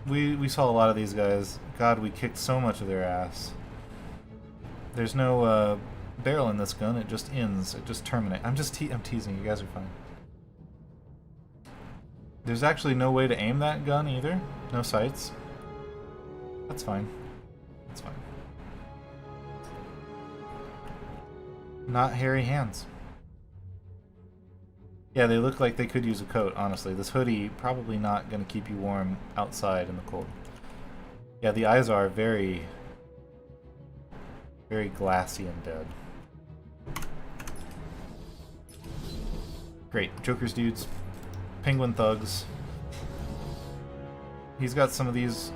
We saw a lot of these guys. God, we kicked so much of their ass. There's no barrel in this gun, it just ends, it just terminates. I'm teasing, you guys are fine. There's actually no way to aim that gun either. No sights. That's fine. That's fine. Not hairy hands. Yeah, they look like they could use a coat, honestly. This hoodie probably not going to keep you warm outside in the cold. Yeah, the eyes are very, very glassy and dead. Great. Joker's dudes. Penguin thugs. He's got some of these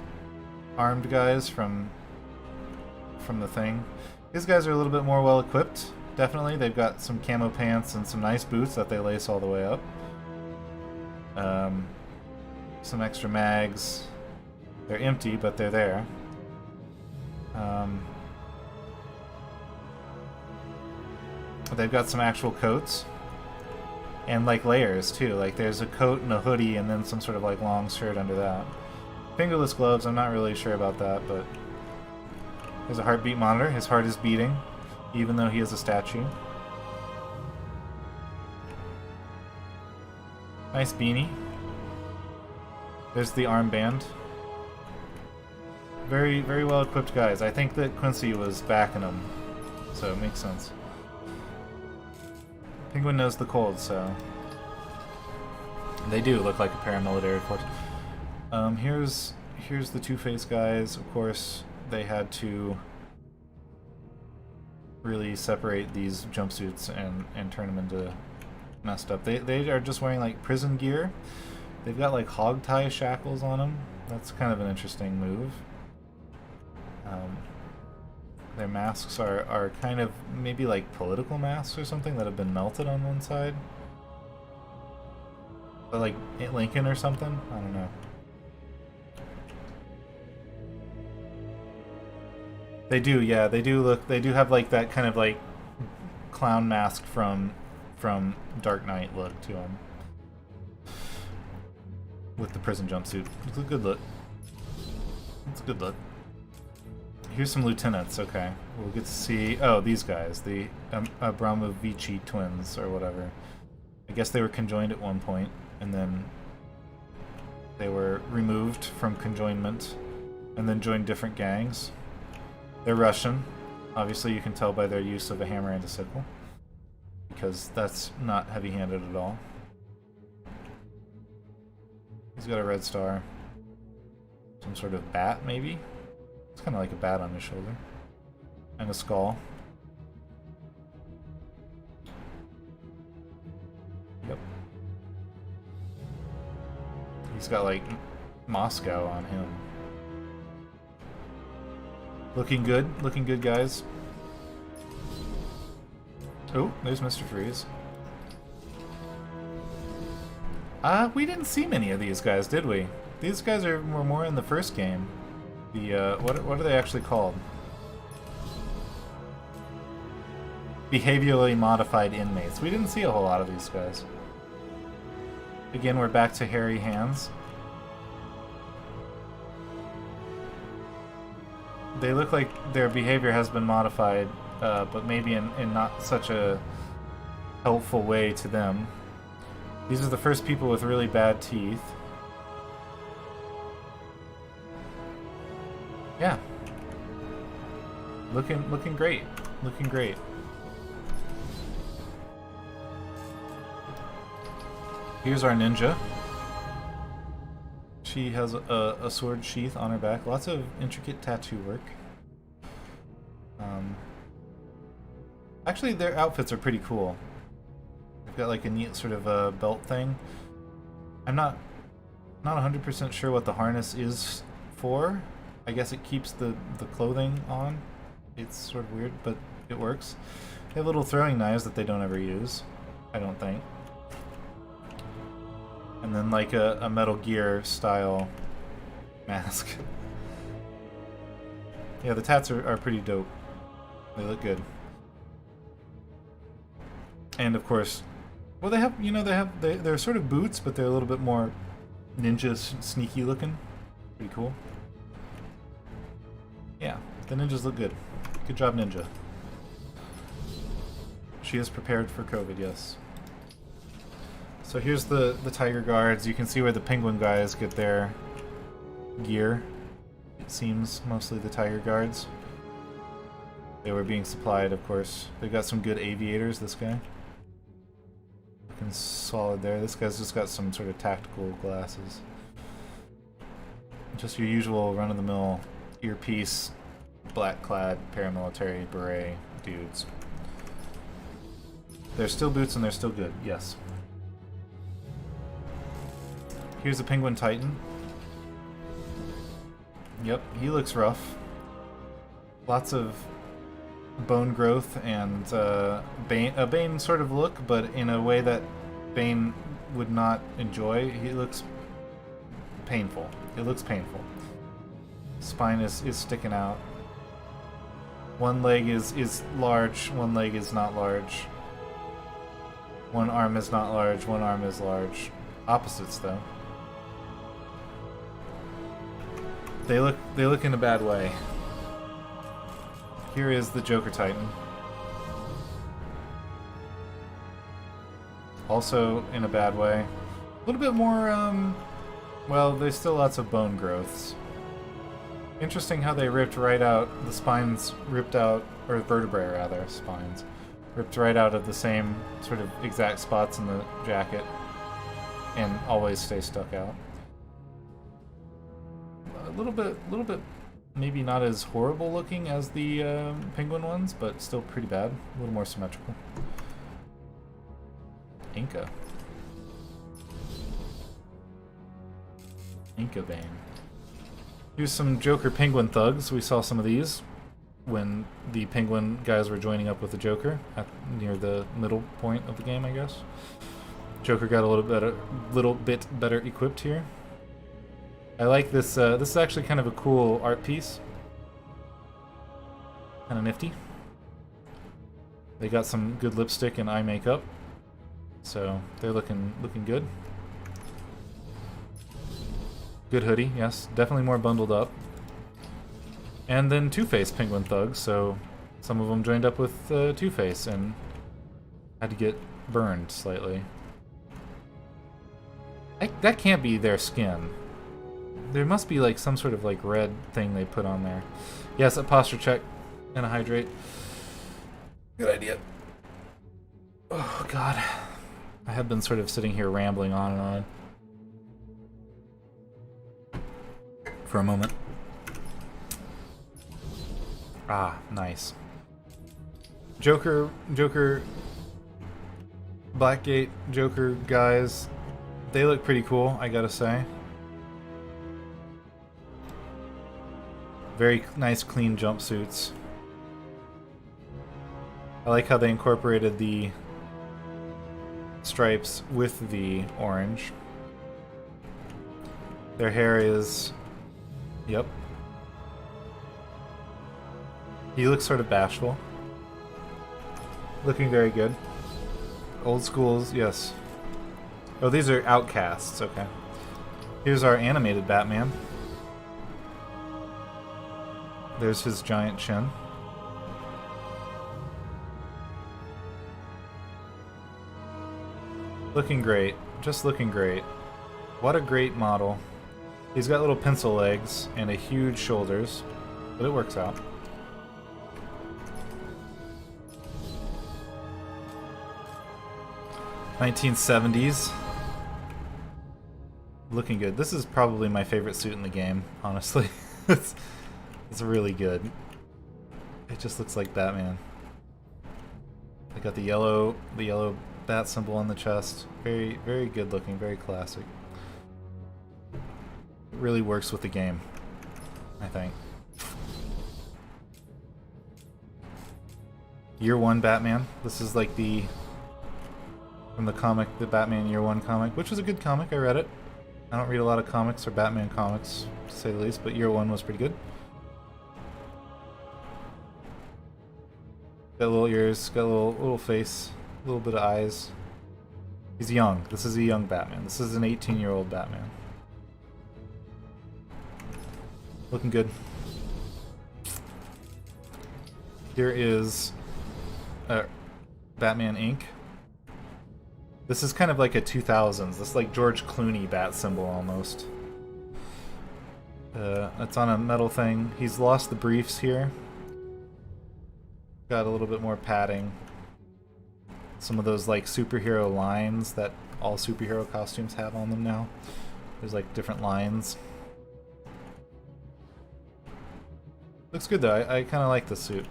armed guys from the thing. These guys are a little bit more well equipped. Definitely, they've got some camo pants and some nice boots that they lace all the way up. Some extra mags. They're empty, but they're there. They've got some actual coats. And like layers too, like there's a coat and a hoodie and then some sort of like long shirt under that. Fingerless gloves, I'm not really sure about that, but there's a heartbeat monitor. His heart is beating, even though he is a statue. Nice beanie. There's the armband. Very, very well equipped guys. I think that Quincy was backing them, so it makes sense. Penguin knows the cold, so they do look like a paramilitary force. Here's the Two-Face guys. Of course, they had to really separate these jumpsuits and turn them into messed up. They are just wearing like prison gear. They've got like hog tie shackles on them. That's kind of an interesting move. Their masks are kind of maybe like political masks or something that have been melted on one side. But like Lincoln or something? I don't know. They do, yeah, they do have like that kind of like clown mask from Dark Knight look to them. With the prison jumpsuit. It's a good look. It's a good look. Here's some lieutenants, okay. We'll get to see... Oh, these guys. The Abramovici twins, or whatever. I guess they were conjoined at one point, and then they were removed from conjoinment, and then joined different gangs. They're Russian. Obviously, you can tell by their use of a hammer and a sickle, because that's not heavy-handed at all. He's got a red star. Some sort of bat, maybe? It's kind of like a bat on his shoulder. And a skull. Yep. He's got like Moscow on him. Looking good guys. Oh, there's Mr. Freeze. We didn't see many of these guys, did we? These guys were more in the first game. The, what are they actually called? Behaviorally modified inmates. We didn't see a whole lot of these guys. Again, we're back to hairy hands. They look like their behavior has been modified, but maybe in not such a helpful way to them. These are the first people with really bad teeth. Yeah. Looking great. Looking great. Here's our ninja. She has a sword sheath on her back. Lots of intricate tattoo work. Actually, their outfits are pretty cool. They've got like a neat sort of belt thing. I'm not 100% sure what the harness is for. I guess it keeps the clothing on. It's sort of weird, but it works. They have little throwing knives that they don't ever use, I don't think. And then like a Metal Gear style mask. Yeah, the tats are pretty dope. They look good. And of course, well, they have, you know, they're sort of boots, but they're a little bit more ninja sneaky looking. Pretty cool. Yeah, the ninjas look good. Good job, Ninja. She is prepared for COVID, yes. So here's the Tiger Guards. You can see where the Penguin guys get their gear. It seems mostly the Tiger Guards. They were being supplied, of course. They've got some good aviators, this guy. Looking solid there. This guy's just got some sort of tactical glasses. Just your usual run-of-the-mill earpiece, black-clad paramilitary beret dudes. They're still boots and they're still good, yes. Here's a Penguin Titan. Yep, he looks rough. Lots of bone growth and a Bane sort of look, but in a way that Bane would not enjoy. He looks painful. It looks painful. Spine is sticking out. One leg is large, one leg is not large. One arm is not large, one arm is large. Opposites, though. They look in a bad way. Here is the Joker Titan. Also in a bad way. A little bit more, well, there's still lots of bone growths. Interesting how they ripped right out, the spines ripped out, or vertebrae rather, spines, ripped right out of the same sort of exact spots in the jacket and always stay stuck out. A little bit maybe not as horrible looking as the Penguin ones, but still pretty bad. A little more symmetrical. Inca Bane. Here's some Joker Penguin thugs. We saw some of these when the Penguin guys were joining up with the Joker near the middle point of the game, I guess. Joker got a little bit better equipped here. I like this. This is actually kind of a cool art piece. Kind of nifty. They got some good lipstick and eye makeup, so they're looking good. Good hoodie, yes, definitely more bundled up. And then Two-Face Penguin thugs, so some of them joined up with Two-Face and had to get burned slightly. That can't be their skin. There must be like some sort of like red thing they put on there. Yes, a posture check and a hydrate. Good idea. Oh god. I have been sort of sitting here rambling on and on for a moment. Ah, nice. Joker, Blackgate, Joker guys, they look pretty cool, I gotta say. Very nice, clean jumpsuits. I like how they incorporated the stripes with the orange. Their hair is... Yep. He looks sort of bashful. Looking very good. Old schools, yes. Oh, these are outcasts, okay. Here's our animated Batman. There's his giant chin. Looking great. Just looking great. What a great model. He's got little pencil legs and a huge shoulders, but it works out. '70s. Looking good. This is probably my favorite suit in the game, honestly. It's really good. It just looks like Batman. I got the yellow bat symbol on the chest. Very, very good looking, very classic. It really works with the game, I think. Year 1 Batman. This is like the from the comic, the Batman Year One comic, which was a good comic. I read it. I don't read a lot of comics or Batman comics, to say the least, but Year One was pretty good. Got little ears, got a little face, a little bit of eyes. He's young. This is a young Batman. This is an 18-year-old Batman. Looking good. Here is Batman Inc. This is kind of like a 2000s. This is like George Clooney bat symbol almost. It's on a metal thing. He's lost the briefs here. Got a little bit more padding. Some of those like superhero lines that all superhero costumes have on them now. There's like different lines. Looks good though. I kind of like this suit.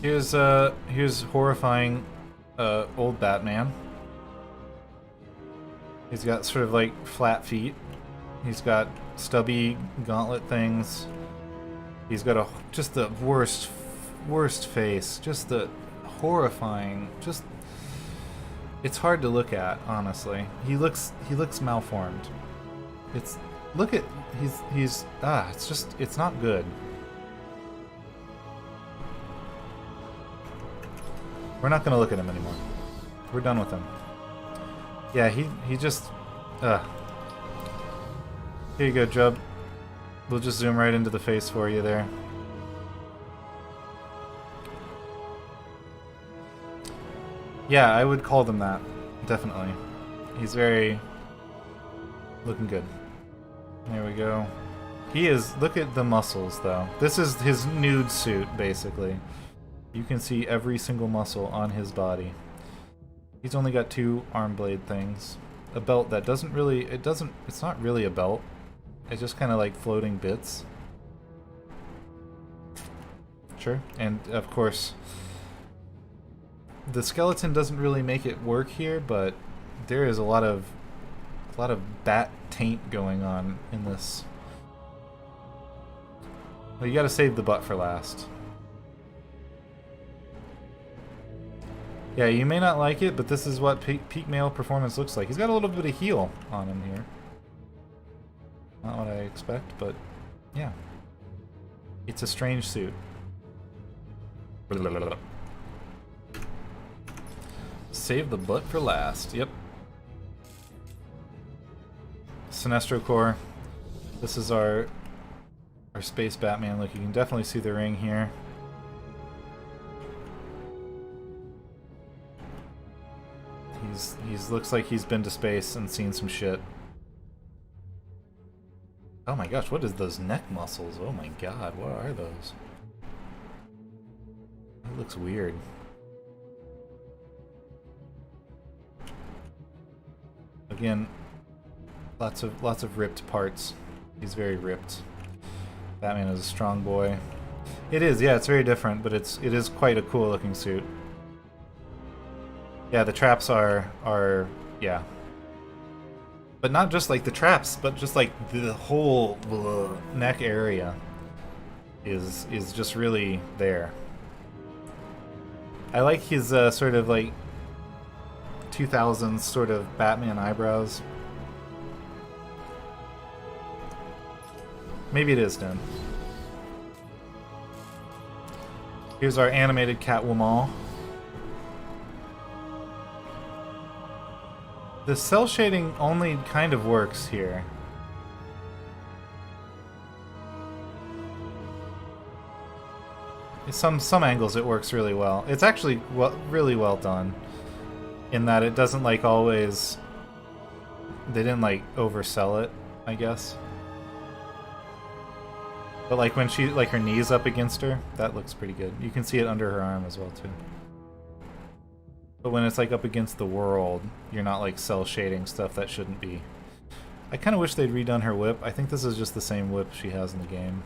Here's horrifying old Batman. He's got sort of like flat feet. He's got stubby gauntlet things. He's got just the worst face. Just the horrifying. Just it's hard to look at, honestly. He looks malformed. It's it's not good. We're not gonna look at him anymore. We're done with him. Yeah, he just Here you go, Jub. We'll just zoom right into the face for you there. Yeah, I would call them that. Definitely. He's very looking good. There we go. He is, look at the muscles though. This is his nude suit, basically. You can see every single muscle on his body. He's only got 2 arm blade things. A belt that doesn't really, it's not really a belt. It's just kind of like floating bits. Sure. And of course, the skeleton doesn't really make it work here, but there is a lot of bat taint going on in this. Well, you gotta save the butt for last. Yeah, you may not like it, but this is what peak male performance looks like. He's got a little bit of heel on him here. Not what I expect, but yeah. It's a strange suit. Save the butt for last. Yep. Sinestro Corps. This is our space Batman. Look, you can definitely see the ring here. He's looks like he's been to space and seen some shit. Oh my gosh, what is those neck muscles? Oh my god, what are those? It looks weird. Again, lots of ripped parts. He's very ripped. Batman is a strong boy. It is, yeah, it's very different, but it is quite a cool looking suit. Yeah, the traps are yeah. But not just like the traps, but just like the whole neck area is just really there. I like his sort of like 2000s sort of Batman eyebrows. Maybe it is done. Here's our animated Catwoman. The cell shading only kind of works here. Some angles it works really well. It's actually really well done in that it doesn't like always. They didn't like oversell it, I guess. But like when she like her knees up against her, that looks pretty good. You can see it under her arm as well too. But when it's like up against the world, you're not like cell shading stuff that shouldn't be. I kind of wish they'd redone her whip. I think this is just the same whip she has in the game,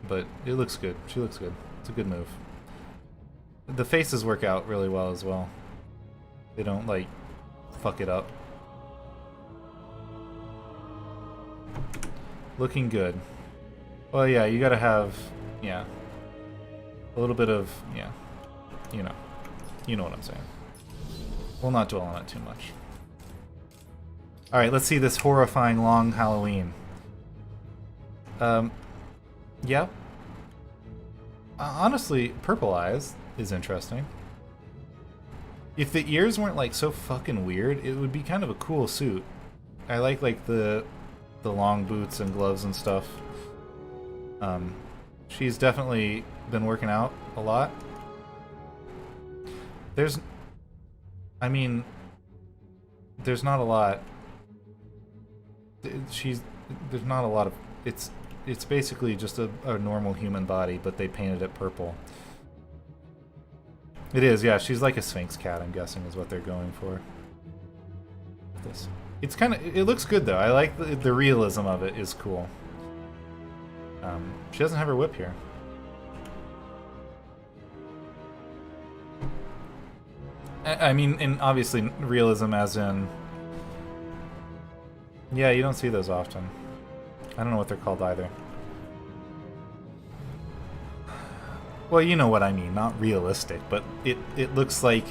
but it looks good. She looks good. It's a good move. The faces work out really well as well. They don't like fuck it up. Looking good. Well, yeah, you gotta have, yeah, a little bit of, yeah, you know. You know what I'm saying. We'll not dwell on it too much. Alright, let's see this horrifying long Halloween. Yeah. Honestly, purple eyes is interesting. If the ears weren't like so fucking weird, it would be kind of a cool suit. I like the long boots and gloves and stuff. She's definitely been working out a lot. There's not a lot. There's not a lot of. It's basically just a normal human body, but they painted it purple. It is, yeah. She's like a Sphinx cat, I'm guessing, is what they're going for. This. It's kind of. It looks good though. I like the realism of it. Is cool. She doesn't have her whip here. I mean, and obviously realism as in... Yeah, you don't see those often. I don't know what they're called either. Well, you know what I mean. Not realistic, but it looks like...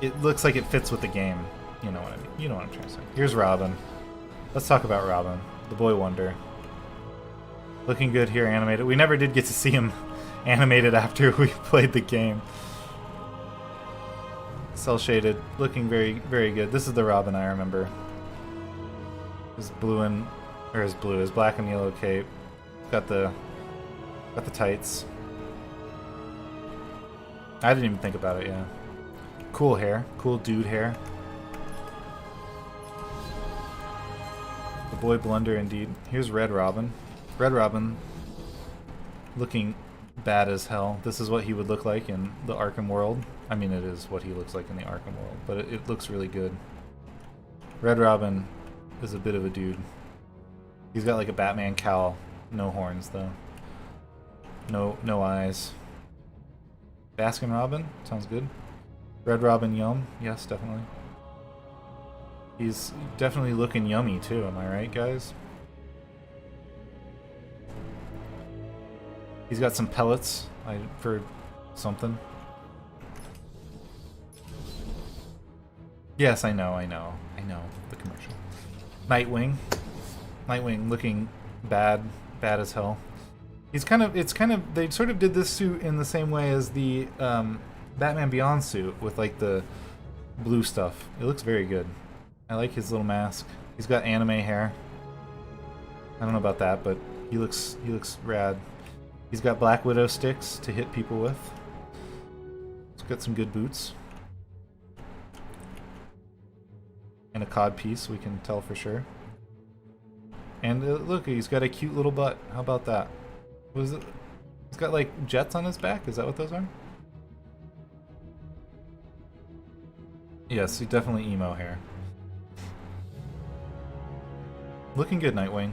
It looks like it fits with the game. You know what I mean. You know what I'm trying to say. Here's Robin. Let's talk about Robin. The Boy Wonder. Looking good here, animated. We never did get to see him animated after we played the game. Cell shaded, looking very, very good. This is the Robin I remember. His blue and his black and yellow cape. Got the tights. I didn't even think about it. Yeah, cool hair, cool dude hair. The Boy Blunder indeed. Here's Red Robin. Red Robin, looking bad as hell. This is what he would look like in the Arkham world. I mean, it is what he looks like in the Arkham world, but it looks really good. Red Robin is a bit of a dude. He's got like a Batman cowl. No horns, though. No eyes. Baskin Robin? Sounds good. Red Robin Yum? Yes, definitely. He's definitely looking yummy, too. Am I right, guys? He's got some pellets for something. Yes, I know. The commercial. Nightwing. Nightwing looking bad as hell. They sort of did this suit in the same way as the Batman Beyond suit with like the blue stuff. It looks very good. I like his little mask. He's got anime hair. I don't know about that, but he looks rad. He's got Black Widow sticks to hit people with. He's got some good boots. And a cod piece, we can tell for sure. And look, he's got a cute little butt. How about that? What is it? He's got like jets on his back? Is that what those are? Yes, he definitely emo hair. Looking good, Nightwing.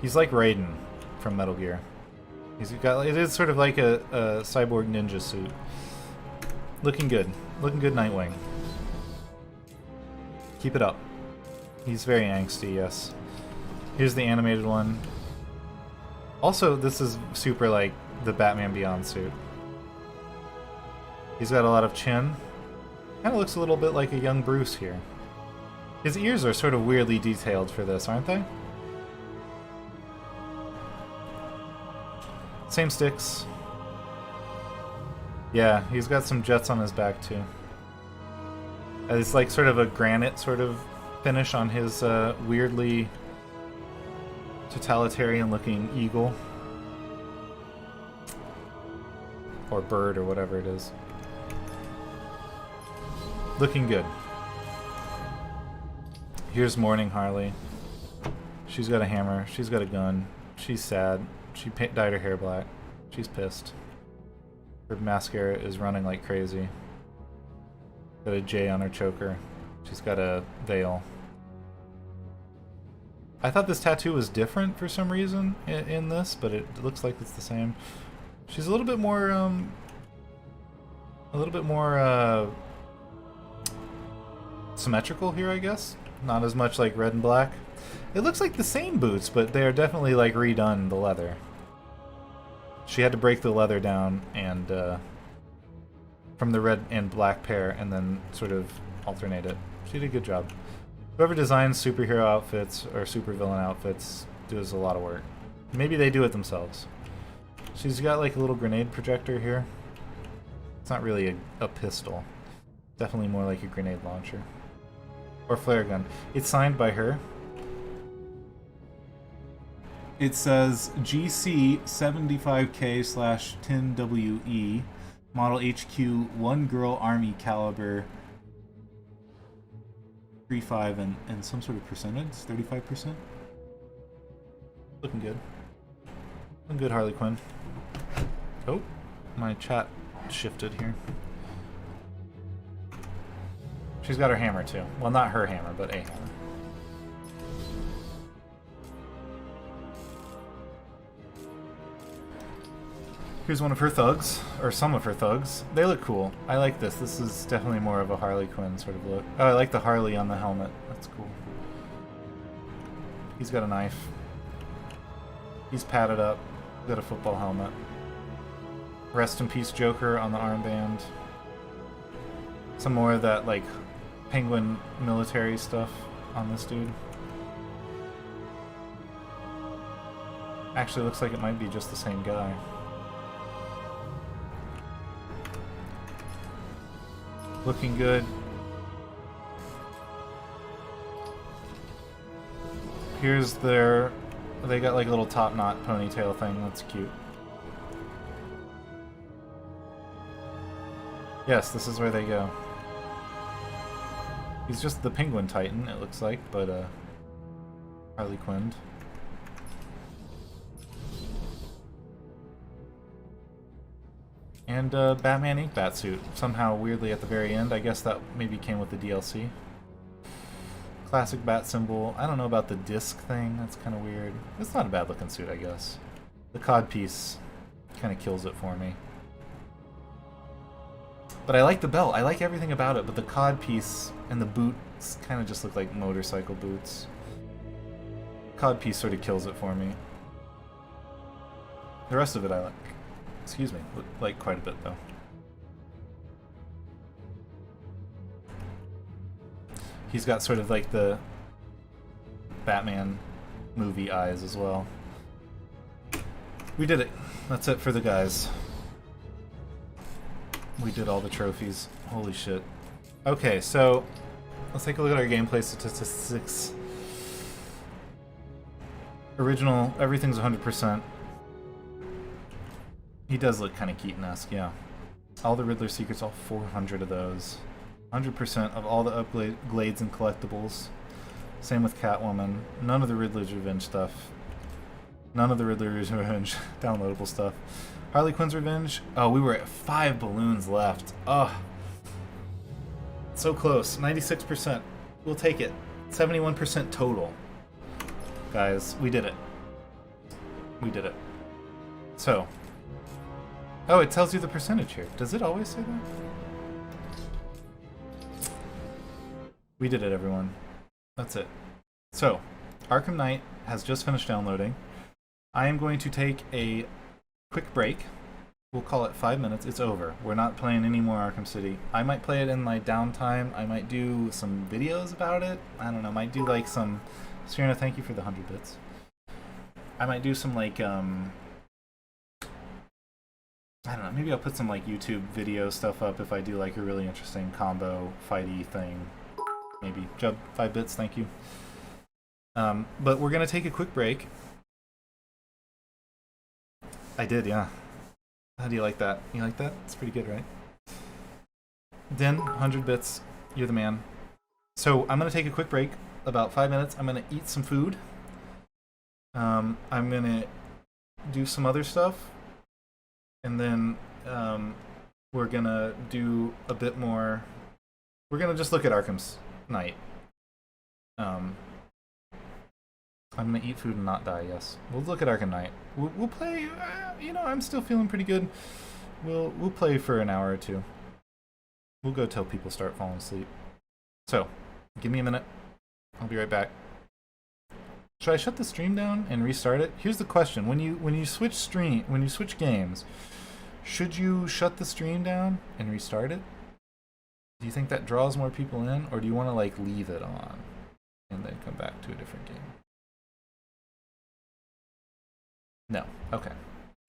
He's like Raiden from Metal Gear. It is sort of like a cyborg ninja suit. Looking good. Looking good, Nightwing. Keep it up. He's very angsty, yes. Here's the animated one. Also, this is super like the Batman Beyond suit. He's got a lot of chin. Kind of looks a little bit like a young Bruce here. His ears are sort of weirdly detailed for this, aren't they? Same sticks. Yeah, he's got some jets on his back too. It's like sort of a granite sort of finish on his weirdly totalitarian looking eagle. Or bird or whatever it is. Looking good. Here's Morning Harley. She's got a hammer. She's got a gun. She's sad. She dyed her hair black. She's pissed. Her mascara is running like crazy. Got a J on her choker. She's got a veil. I thought this tattoo was different for some reason in this, but it looks like it's the same. She's a little bit more symmetrical here, I guess. Not as much like red and black. It looks like the same boots, but they are definitely like redone the leather. She had to break the leather down and from the red and black pair and then sort of alternate it. She did a good job. Whoever designs superhero outfits or supervillain outfits does a lot of work. Maybe they do it themselves. She's got like a little grenade projector here. It's not really a pistol. Definitely more like a grenade launcher. Or flare gun. It's signed by her. It says GC 75K/10WE Model HQ 1 Girl Army Caliber 35 and some sort of percentage, 35%. Looking good. Looking good, Harley Quinn. Oh, my chat shifted here. She's got her hammer too. Well, not her hammer, but a hammer. Here's one of her thugs, or some of her thugs. They look cool. I like this. This is definitely more of a Harley Quinn sort of look. Oh, I like the Harley on the helmet. That's cool. He's got a knife. He's padded up. Got a football helmet. Rest in peace Joker on the armband. Some more of that, like, penguin military stuff on this dude. Actually, looks like it might be just the same guy. Looking good. Here's their... They got like a little top knot ponytail thing. That's cute. Yes, this is where they go. He's just the Penguin Titan, it looks like, but Harley Quinn. And Batman Ink Batsuit. Somehow, weirdly, at the very end. I guess that maybe came with the DLC. Classic bat symbol. I don't know about the disc thing. That's kind of weird. It's not a bad looking suit, I guess. The cod piece kind of kills it for me. But I like the belt. I like everything about it. But the cod piece and the boots kind of just look like motorcycle boots. Cod piece sort of kills it for me. The rest of it I like. Excuse me. Like quite a bit, though. He's got sort of like the Batman movie eyes as well. We did it. That's it for the guys. We did all the trophies. Holy shit. Okay, so let's take a look at our gameplay statistics. Original, everything's 100%. He does look kind of Keaton-esque, yeah. All the Riddler secrets, all 400 of those. 100% of all the upgrades and collectibles. Same with Catwoman. None of the Riddler's Revenge stuff. None of the Riddler's Revenge downloadable stuff. Harley Quinn's Revenge. Oh, we were at 5 balloons left. Oh. So close. 96%. We'll take it. 71% total. Guys, we did it. We did it. So. Oh, it tells you the percentage here. Does it always say that? We did it, everyone. That's it. So, Arkham Knight has just finished downloading. I am going to take a quick break. We'll call it 5 minutes. It's over. We're not playing any more Arkham City. I might play it in my downtime. I might do some videos about it. I don't know. Might do like some... Serena, thank you for the 100 bits. I might do some like... I don't know, maybe I'll put some like YouTube video stuff up if I do like a really interesting combo fighty thing. Maybe. Jub, 5 bits, thank you. But we're gonna take a quick break. I did, yeah. How do you like that? You like that? It's pretty good, right? Den, 100 bits. You're the man. So I'm gonna take a quick break, about 5 minutes. I'm gonna eat some food. I'm gonna do some other stuff. And then we're gonna do a bit more. We're gonna just look at Arkham's Knight. I'm gonna eat food and not die. Yes, we'll look at Arkham Knight. We'll play. You know, I'm still feeling pretty good. We'll play for an hour or two. We'll go till people start falling asleep. So, give me a minute. I'll be right back. Should I shut the stream down and restart it? Here's the question: when you switch games, should you shut the stream down and restart it? Do you think that draws more people in, or do you want to like leave it on and then come back to a different game? No. Okay.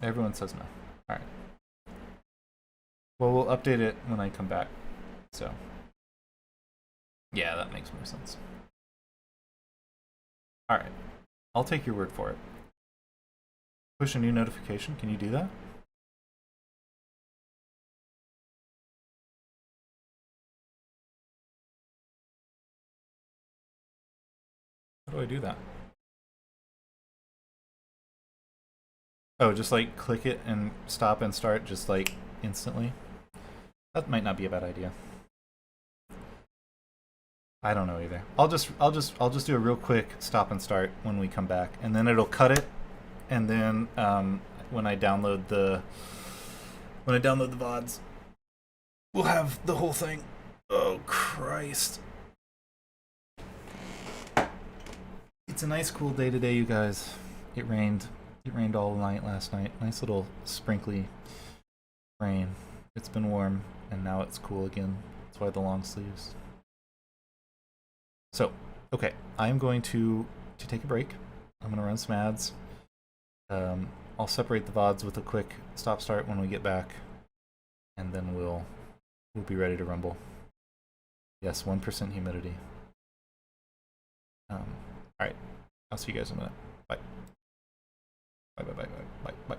Everyone says no. All right. Well, we'll update it when I come back. So, yeah, that makes more sense. All right. I'll take your word for it. Push a new notification. Can you do that? How do I do that? Oh, just like click it and stop and start just like instantly? That might not be a bad idea. I don't know either. I'll just do a real quick stop and start when we come back, and then it'll cut it, and then when I download the VODs, we'll have the whole thing. Oh Christ. It's a nice cool day today, you guys. It rained. It rained all night last night. Nice little sprinkly rain. It's been warm, and now it's cool again. That's why the long sleeves. So, okay, I'm going to take a break. I'm going to run some ads. I'll separate the VODs with a quick stop-start when we get back, and then we'll be ready to rumble. Yes, 1% humidity. All right, I'll see you guys in a minute. Bye. Bye.